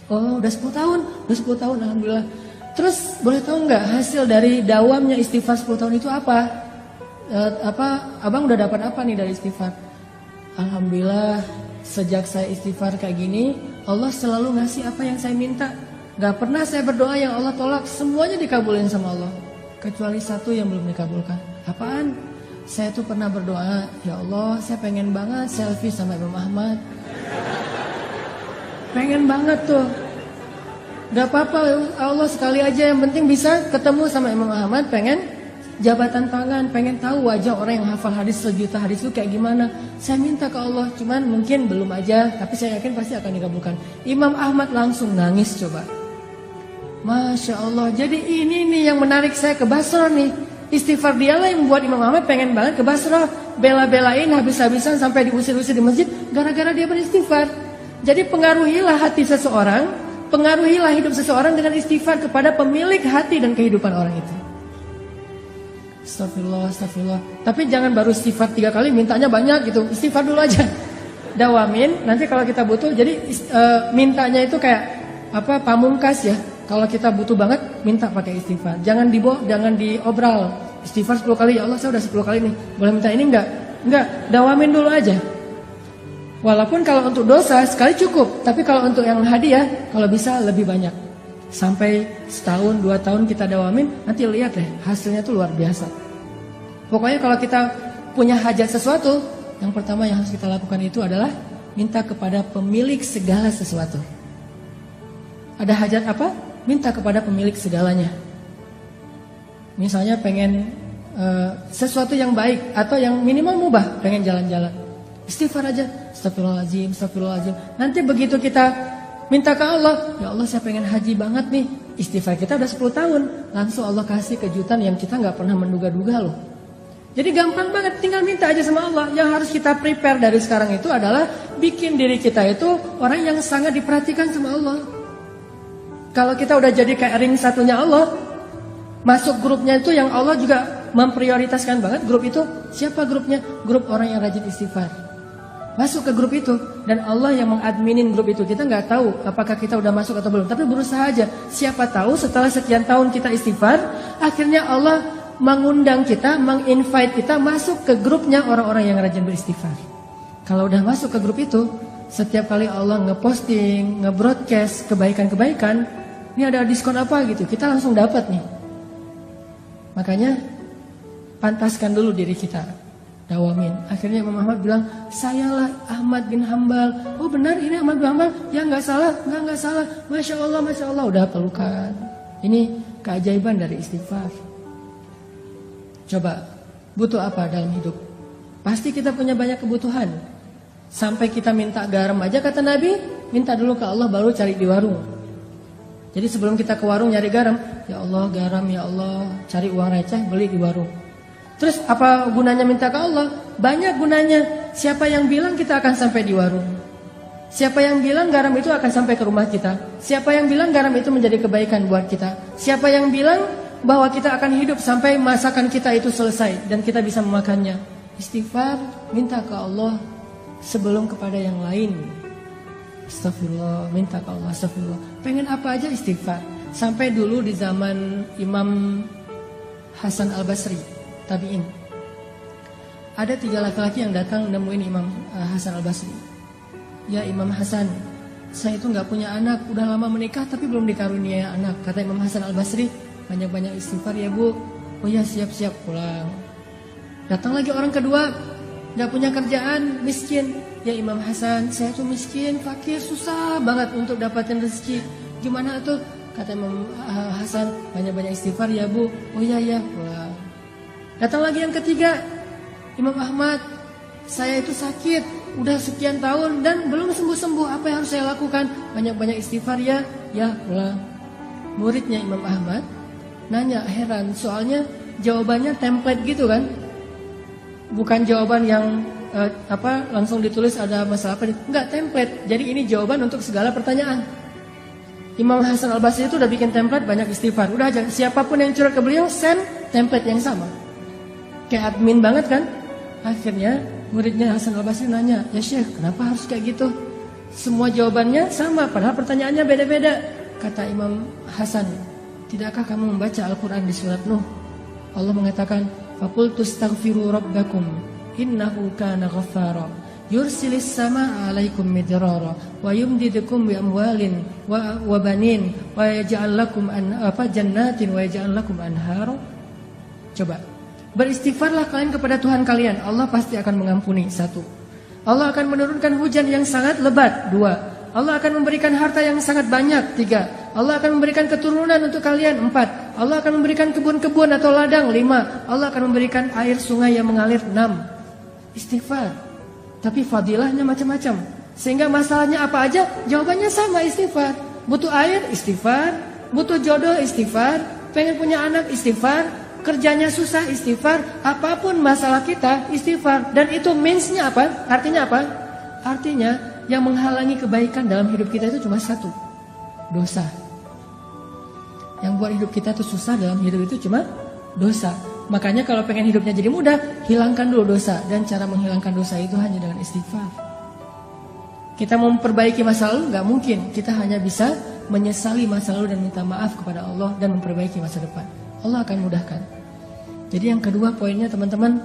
Oh udah 10 tahun, alhamdulillah. Terus boleh tahu nggak hasil dari dawamnya istighfar 10 tahun itu apa? Abang udah dapat apa nih dari istighfar? Alhamdulillah sejak saya istighfar kayak gini, Allah selalu ngasih apa yang saya minta. Gak pernah saya berdoa yang Allah tolak, semuanya dikabulin sama Allah. Kecuali satu yang belum dikabulkan. Apaan? Saya tuh pernah berdoa, ya Allah saya pengen banget selfie sama Imam Ahmad. Pengen banget tuh. Gak apa-apa Allah sekali aja, yang penting bisa ketemu sama Imam Ahmad. Pengen jabatan tangan, pengen tahu wajah orang yang hafal hadis sejuta hadis itu kayak gimana. Saya minta ke Allah, cuman mungkin belum aja, tapi saya yakin pasti akan dikabulkan. Imam Ahmad langsung nangis coba. Masya Allah. Jadi ini nih yang menarik saya ke Basrah nih. Istighfar dialah yang membuat Imam Ahmad pengen banget ke Basrah. Bela-belain habis-habisan sampai diusir-usir di masjid gara-gara dia beristighfar. Jadi pengaruhilah hati seseorang, pengaruhilah hidup seseorang dengan istighfar kepada pemilik hati dan kehidupan orang itu. Astagfirullah, astagfirullah. Tapi jangan baru istighfar 3 kali mintanya banyak gitu. Istighfar dulu aja. Dawamin, nanti kalau kita butuh, jadi mintanya itu kayak apa, pamungkas ya. Kalau kita butuh banget, minta pakai istighfar. Jangan diobral. Istighfar 10 kali, ya Allah saya udah 10 kali nih. Boleh minta ini enggak? Enggak, dawamin dulu aja. Walaupun kalau untuk dosa sekali cukup, tapi kalau untuk yang hadiah, kalau bisa lebih banyak. Sampai setahun, 2 tahun kita dawamin, nanti lihat deh hasilnya tuh luar biasa. Pokoknya kalau kita punya hajat sesuatu, yang pertama yang harus kita lakukan itu adalah minta kepada pemilik segala sesuatu. Ada hajat apa? Minta kepada pemilik segalanya. Misalnya pengen sesuatu yang baik atau yang minimal mubah, pengen jalan-jalan. Istighfar aja, astagfirullahaladzim, astagfirullahaladzim. Nanti begitu kita minta ke Allah, ya Allah saya pengen haji banget nih. Istighfar kita udah 10 tahun, langsung Allah kasih kejutan yang kita gak pernah menduga-duga loh. Jadi gampang banget, tinggal minta aja sama Allah. Yang harus kita prepare dari sekarang itu adalah bikin diri kita itu orang yang sangat diperhatikan sama Allah. Kalau kita udah jadi kayak ring satunya Allah, masuk grupnya itu yang Allah juga memprioritaskan banget. Grup itu, siapa grupnya? Grup orang yang rajin istighfar. Masuk ke grup itu, dan Allah yang mengadminin grup itu. Kita nggak tahu apakah kita udah masuk atau belum, tapi berusaha aja. Siapa tahu setelah sekian tahun kita istighfar, akhirnya Allah mengundang kita, menginvite kita masuk ke grupnya orang-orang yang rajin beristighfar. Kalau udah masuk ke grup itu, setiap kali Allah ngeposting, ngebroadcast kebaikan-kebaikan, ini ada diskon apa gitu, kita langsung dapat nih. Makanya pantaskan dulu diri kita, dawamin. Akhirnya Imam Ahmad bilang, sayalah Ahmad bin Hambal. Oh benar ini Ahmad bin Hambal? Ya nggak salah, nggak salah. Masya Allah, udah pelukan. Ini keajaiban dari istighfar. Coba, butuh apa dalam hidup? Pasti kita punya banyak kebutuhan. Sampai kita minta garam aja, kata Nabi, minta dulu ke Allah baru cari di warung. Jadi sebelum kita ke warung nyari garam, ya Allah garam, ya Allah, cari uang receh beli di warung. Terus apa gunanya minta ke Allah? Banyak gunanya. Siapa yang bilang kita akan sampai di warung? Siapa yang bilang garam itu akan sampai ke rumah kita? Siapa yang bilang garam itu menjadi kebaikan buat kita? Siapa yang bilang bahwa kita akan hidup sampai masakan kita itu selesai dan kita bisa memakannya? Istighfar, minta ke Allah sebelum kepada yang lain. Astagfirullah, minta ke Allah, astagfirullah. Pengen apa aja istighfar. Sampai dulu di zaman Imam Hasan Al-Basri, tabi'in, ada 3 laki-laki yang datang nemuin Imam Hasan Al-Basri. Ya Imam Hasan, saya itu gak punya anak, udah lama menikah tapi belum dikaruniai anak. Kata Imam Hasan Al-Basri, banyak-banyak istighfar ya bu. Oh ya, siap-siap, pulang. Datang lagi orang kedua, gak punya kerjaan, miskin. Ya Imam Hasan, saya tuh miskin, fakir, susah banget untuk dapatin rezeki. Gimana tuh? Kata Imam Hasan, banyak-banyak istighfar ya bu. Oh ya, pulang. Datang lagi yang ketiga, Imam Ahmad, saya itu sakit, udah sekian tahun dan belum sembuh-sembuh. Apa yang harus saya lakukan? Banyak-banyak istighfar ya. Ya, pulang. Muridnya Imam Ahmad nanya, heran, soalnya jawabannya template gitu kan? Bukan jawaban yang langsung ditulis ada masalah apa? Enggak, template. Jadi ini jawaban untuk segala pertanyaan. Imam Hasan Al-Basri itu udah bikin template banyak istighfar. Udah aja, siapapun yang curhat ke beliau send template yang sama. Kayak admin banget kan? Akhirnya muridnya Hasan Al-Basri nanya, ya Syekh, kenapa harus kayak gitu? Semua jawabannya sama, padahal pertanyaannya beda-beda. Kata Imam Hasan, tidakkah kamu membaca Al-Quran di surat Nuh? Allah mengatakan, faqultu astaghfiru rabbakum innahu kana ghaffara yursilis samaa 'alaikum midrara wa yumdidukum bi amwalin wa banin wa yaj'al lakum jannatin wa yaj'al lakum anhara. Coba, beristighfarlah kalian kepada Tuhan kalian, Allah pasti akan mengampuni. 1. Allah akan menurunkan hujan yang sangat lebat. 2. Allah akan memberikan harta yang sangat banyak. 3. Allah akan memberikan keturunan untuk kalian. 4. Allah akan memberikan kebun-kebun atau ladang. 5. Allah akan memberikan air sungai yang mengalir. 6. Istighfar. Tapi fadilahnya macam-macam. Sehingga masalahnya apa aja, jawabannya sama, istighfar. Butuh air, istighfar. Butuh jodoh, istighfar. Pengen punya anak, istighfar. Kerjanya susah, istighfar. Apapun masalah kita, istighfar. Dan itu means-nya apa? Artinya apa? Artinya yang menghalangi kebaikan dalam hidup kita itu cuma 1, dosa. Yang buat hidup kita tuh susah dalam hidup itu cuma dosa. Makanya kalau pengen hidupnya jadi mudah, hilangkan dulu dosa. Dan cara menghilangkan dosa itu hanya dengan istighfar. Kita mau memperbaiki masa lalu gak mungkin. Kita hanya bisa menyesali masa lalu dan minta maaf kepada Allah dan memperbaiki masa depan. Allah akan mudahkan. Jadi yang kedua poinnya teman-teman,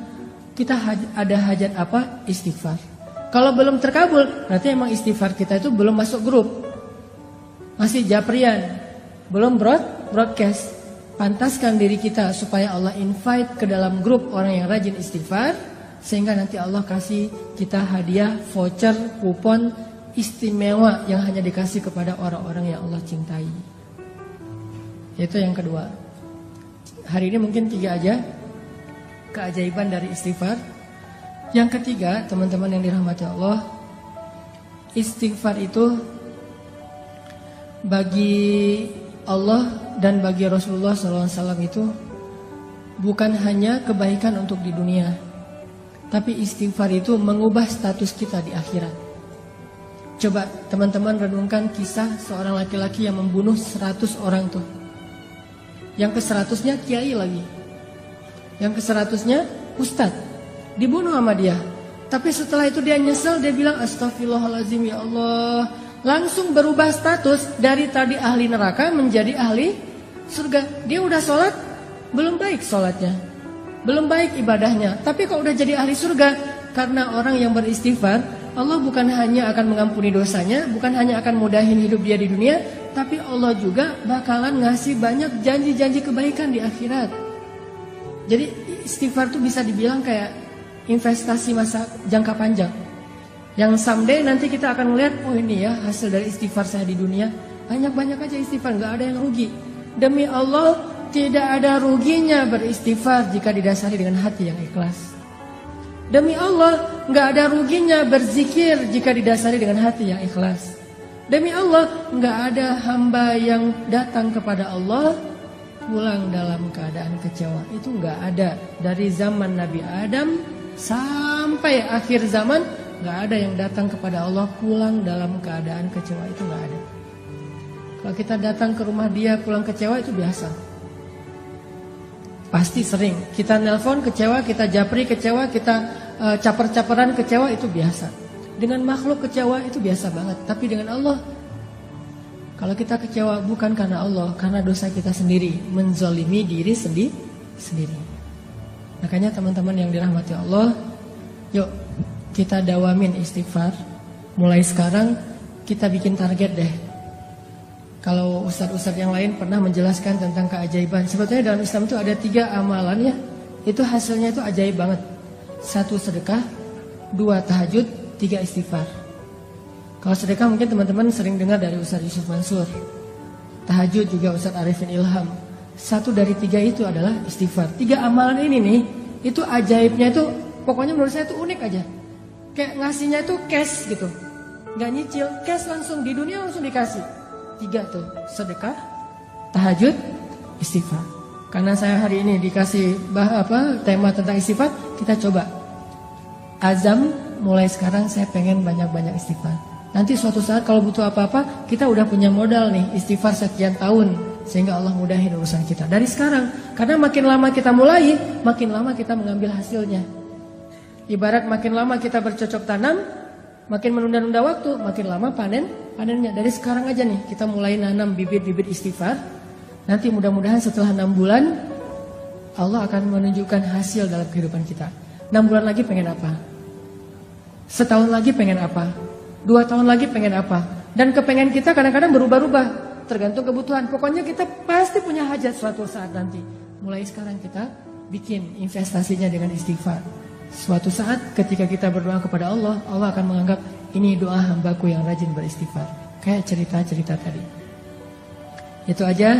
kita ada hajat apa? Istighfar. Kalau belum terkabul, berarti emang istighfar kita itu belum masuk grup. Masih japrian, belum broadcast. Pantaskan diri kita supaya Allah invite ke dalam grup orang yang rajin istighfar, sehingga nanti Allah kasih kita hadiah, voucher, kupon istimewa yang hanya dikasih kepada orang-orang yang Allah cintai. Itu yang kedua. Hari ini mungkin 3 aja keajaiban dari istighfar. Yang ketiga, teman-teman yang dirahmati Allah, istighfar itu bagi Allah dan bagi Rasulullah SAW itu bukan hanya kebaikan untuk di dunia, tapi istighfar itu mengubah status kita di akhirat. Coba teman-teman renungkan kisah seorang laki-laki yang membunuh 100 orang tuh. Yang ke-100-nya kiai lagi. Yang ke-100-nya ustadz. Dibunuh sama dia. Tapi setelah itu dia nyesel, dia bilang astagfirullahaladzim ya Allah. Langsung berubah status dari tadi ahli neraka menjadi ahli surga. Dia udah sholat, belum baik sholatnya, belum baik ibadahnya, tapi kok udah jadi ahli surga. Karena orang yang beristighfar, Allah bukan hanya akan mengampuni dosanya, bukan hanya akan mudahin hidup dia di dunia, tapi Allah juga bakalan ngasih banyak janji-janji kebaikan di akhirat. Jadi istighfar tuh bisa dibilang kayak investasi masa jangka panjang, yang someday nanti kita akan melihat, oh ini ya hasil dari istighfar saya di dunia. Banyak-banyak aja istighfar, gak ada yang rugi. Demi Allah, tidak ada ruginya beristighfar jika didasari dengan hati yang ikhlas. Demi Allah, nggak ada ruginya berzikir jika didasari dengan hati yang ikhlas. Demi Allah, nggak ada hamba yang datang kepada Allah pulang dalam keadaan kecewa. Itu nggak ada. Dari zaman Nabi Adam sampai akhir zaman, nggak ada yang datang kepada Allah pulang dalam keadaan kecewa. Itu nggak ada. Kalau kita datang ke rumah dia pulang kecewa, itu biasa. Pasti sering. Kita nelpon kecewa, kita japri kecewa, kita caper-caperan kecewa, itu biasa. Dengan makhluk kecewa itu biasa banget. Tapi dengan Allah, kalau kita kecewa bukan karena Allah, karena dosa kita sendiri, menzolimi diri sendiri. Makanya teman-teman yang dirahmati Allah, yuk kita dawamin istighfar. Mulai sekarang kita bikin target deh. Kalau ustadz-ustadz yang lain pernah menjelaskan tentang keajaiban. Sebetulnya dalam Islam itu ada 3 amalan ya. Itu hasilnya itu ajaib banget. 1 sedekah, 2 tahajud, 3 istighfar. Kalau sedekah mungkin teman-teman sering dengar dari Ustadz Yusuf Mansur. Tahajud juga Ustadz Arifin Ilham. 1 dari 3 itu adalah istighfar. 3 amalan ini nih, itu ajaibnya itu pokoknya menurut saya itu unik aja. Kayak ngasihnya itu cash gitu. Gak nyicil, cash langsung di dunia langsung dikasih. 3 tuh, sedekah, tahajud, istighfar. Karena saya hari ini dikasih tema tentang istighfar, kita coba azam mulai sekarang saya pengen banyak-banyak istighfar. Nanti suatu saat kalau butuh apa-apa, kita udah punya modal nih, istighfar sekian tahun, sehingga Allah mudahin urusan kita dari sekarang. Karena makin lama kita mulai, makin lama kita mengambil hasilnya. Ibarat makin lama kita bercocok tanam, makin menunda-nunda waktu, makin lama panennya. Dari sekarang aja nih kita mulai nanam bibit-bibit istighfar. Nanti mudah-mudahan setelah 6 bulan Allah akan menunjukkan hasil dalam kehidupan kita. 6 bulan lagi pengen apa? Setahun lagi pengen apa? 2 tahun lagi pengen apa? Dan kepengen kita kadang-kadang berubah-ubah, tergantung kebutuhan. Pokoknya kita pasti punya hajat suatu saat nanti. Mulai sekarang kita bikin investasinya dengan istighfar. Suatu saat ketika kita berdoa kepada Allah, Allah akan menganggap ini doa hambaku yang rajin beristighfar. Kayak cerita-cerita tadi. Itu aja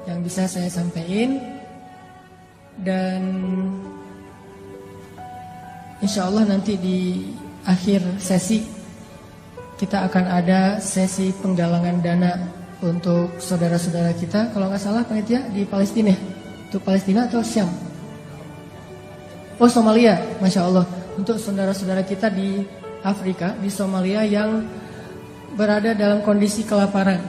yang bisa saya sampaikan. Dan insya Allah nanti di akhir sesi kita akan ada sesi penggalangan dana untuk saudara-saudara kita. Kalau nggak salah panitia di Palestina. Itu Palestina atau Syam? Oh, Somalia, Masya Allah. Untuk saudara-saudara kita di Afrika, di Somalia yang berada dalam kondisi kelaparan.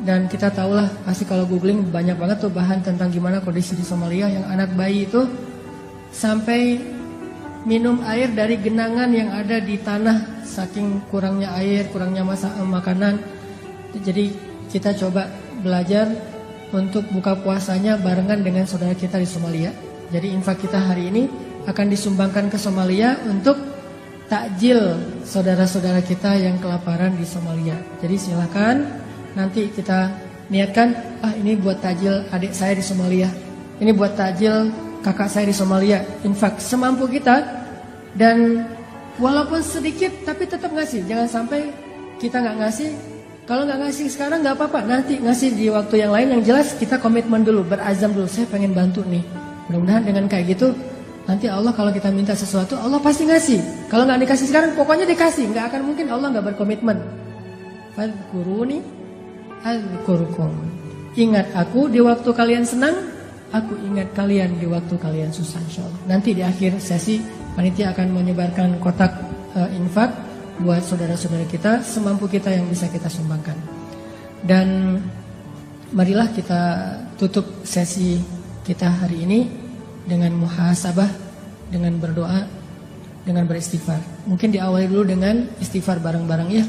Dan kita tahulah, pasti kalau googling banyak banget tuh bahan tentang gimana kondisi di Somalia. Yang anak bayi itu sampai minum air dari genangan yang ada di tanah. Saking kurangnya air, kurangnya makanan. Jadi kita coba belajar untuk buka puasanya barengan dengan saudara kita di Somalia. Jadi infak kita hari ini akan disumbangkan ke Somalia untuk takjil saudara-saudara kita yang kelaparan di Somalia. Jadi silakan nanti kita niatkan, ini buat takjil adik saya di Somalia, ini buat takjil kakak saya di Somalia. Infak semampu kita, dan walaupun sedikit tapi tetap ngasih. Jangan sampai kita nggak ngasih. Kalau nggak ngasih sekarang nggak apa-apa, nanti ngasih di waktu yang lain. Yang jelas kita komitmen dulu, berazam dulu, saya pengen bantu nih. Mudah-mudahan dengan kayak gitu nanti Allah kalau kita minta sesuatu, Allah pasti ngasih. Kalau nggak dikasih sekarang, pokoknya dikasih. Nggak akan mungkin Allah nggak berkomitmen. Fadhkuruni azkurkum. Ingat aku di waktu kalian senang, aku ingat kalian di waktu kalian susah, insyaallah. Nanti di akhir sesi panitia akan menyebarkan kotak infak buat saudara-saudara kita semampu kita yang bisa kita sumbangkan. Dan marilah kita tutup sesi kita hari ini dengan muhasabah, dengan berdoa, dengan beristighfar. Mungkin diawali dulu dengan istighfar bareng-bareng ya,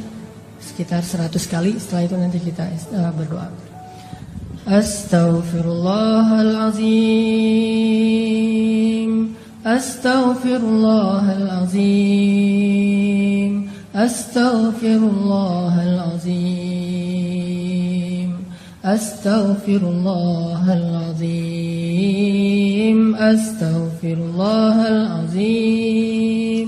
sekitar 100 kali. Setelah itu nanti kita berdoa. Astaghfirullahalazim, astaghfirullahalazim, astaghfirullahalazim, astaghfirullahalazim, astaghfirullahalazim.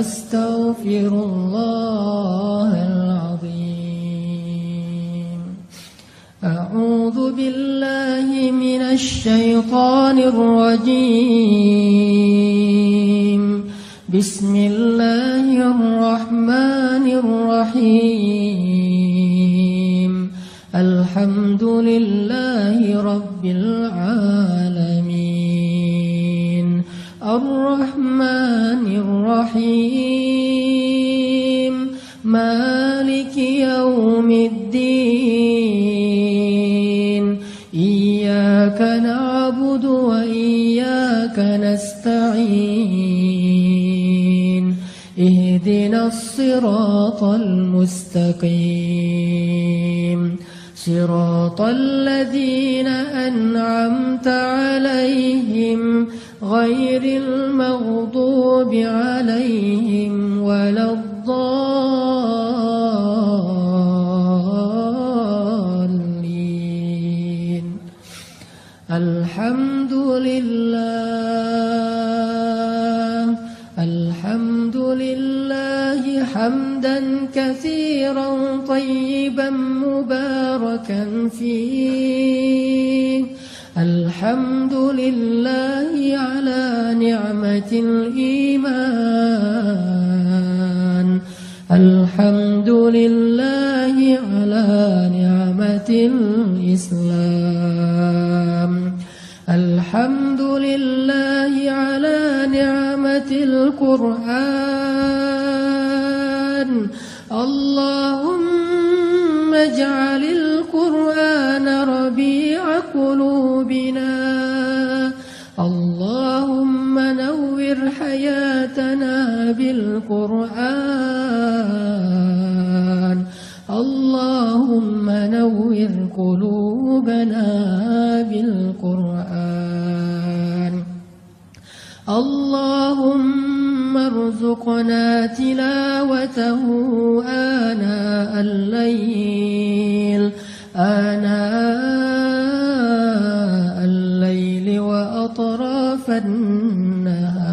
أستغفر الله العظيم. أعوذ بالله من الشيطان الرجيم. بسم الله الرحمن الرحيم. الحمد لله رب العالمين. الرحمن الرحيم. مالك يوم الدين. إياك نعبد وإياك نستعين. اهدنا الصراط المستقيم. صراط الذين أنعمت عليهم غير المغضوب عليهم ولا الضالين. الحمد لله حمدا كثيرا طيبا مباركا فيه. الحمد لله على نعمة الإيمان. الحمد لله على نعمة الإسلام. الحمد لله على نعمة القرآن. اللهم اجعل القرآن ربيع قلوبنا. اللهم نور حياتنا بالقرآن. اللهم نور قلوبنا بالقرآن. اللهم ارزقنا تلاوته آناء الليل وأطراف النهار.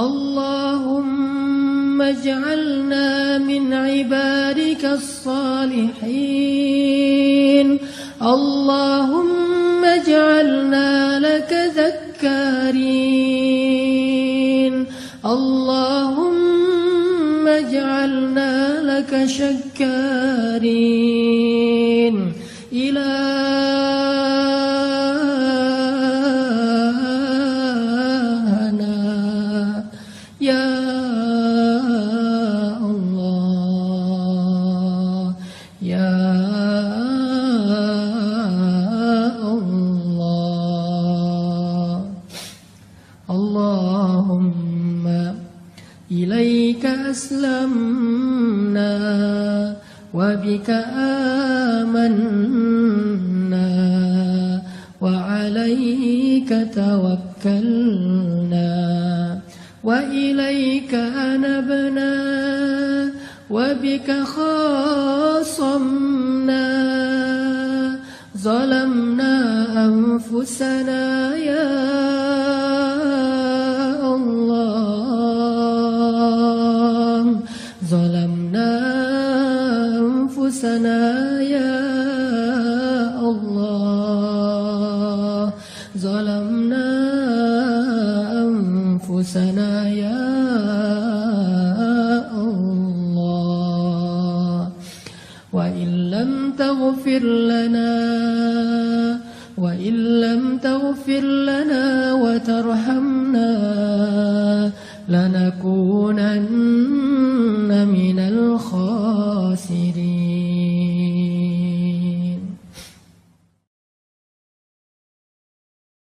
اللهم اجعلنا من عبادك الصالحين. اللهم اجعلنا لك ذكارين. اللهم اجعلنا لك شكارين. إلهنا يا الله يا الله. اللهم إليك أسلمنا وبك آمنا وعليك توكلنا وإليك أنبنا وبك خاصمنا. ظلمنا أنفسنا يا الله. ظلمنا أنفسنا يا الله. ظلمنا أنفسنا يا الله. وإن لم تغفر لنا وترحمنا لنكونن من الخاسرين.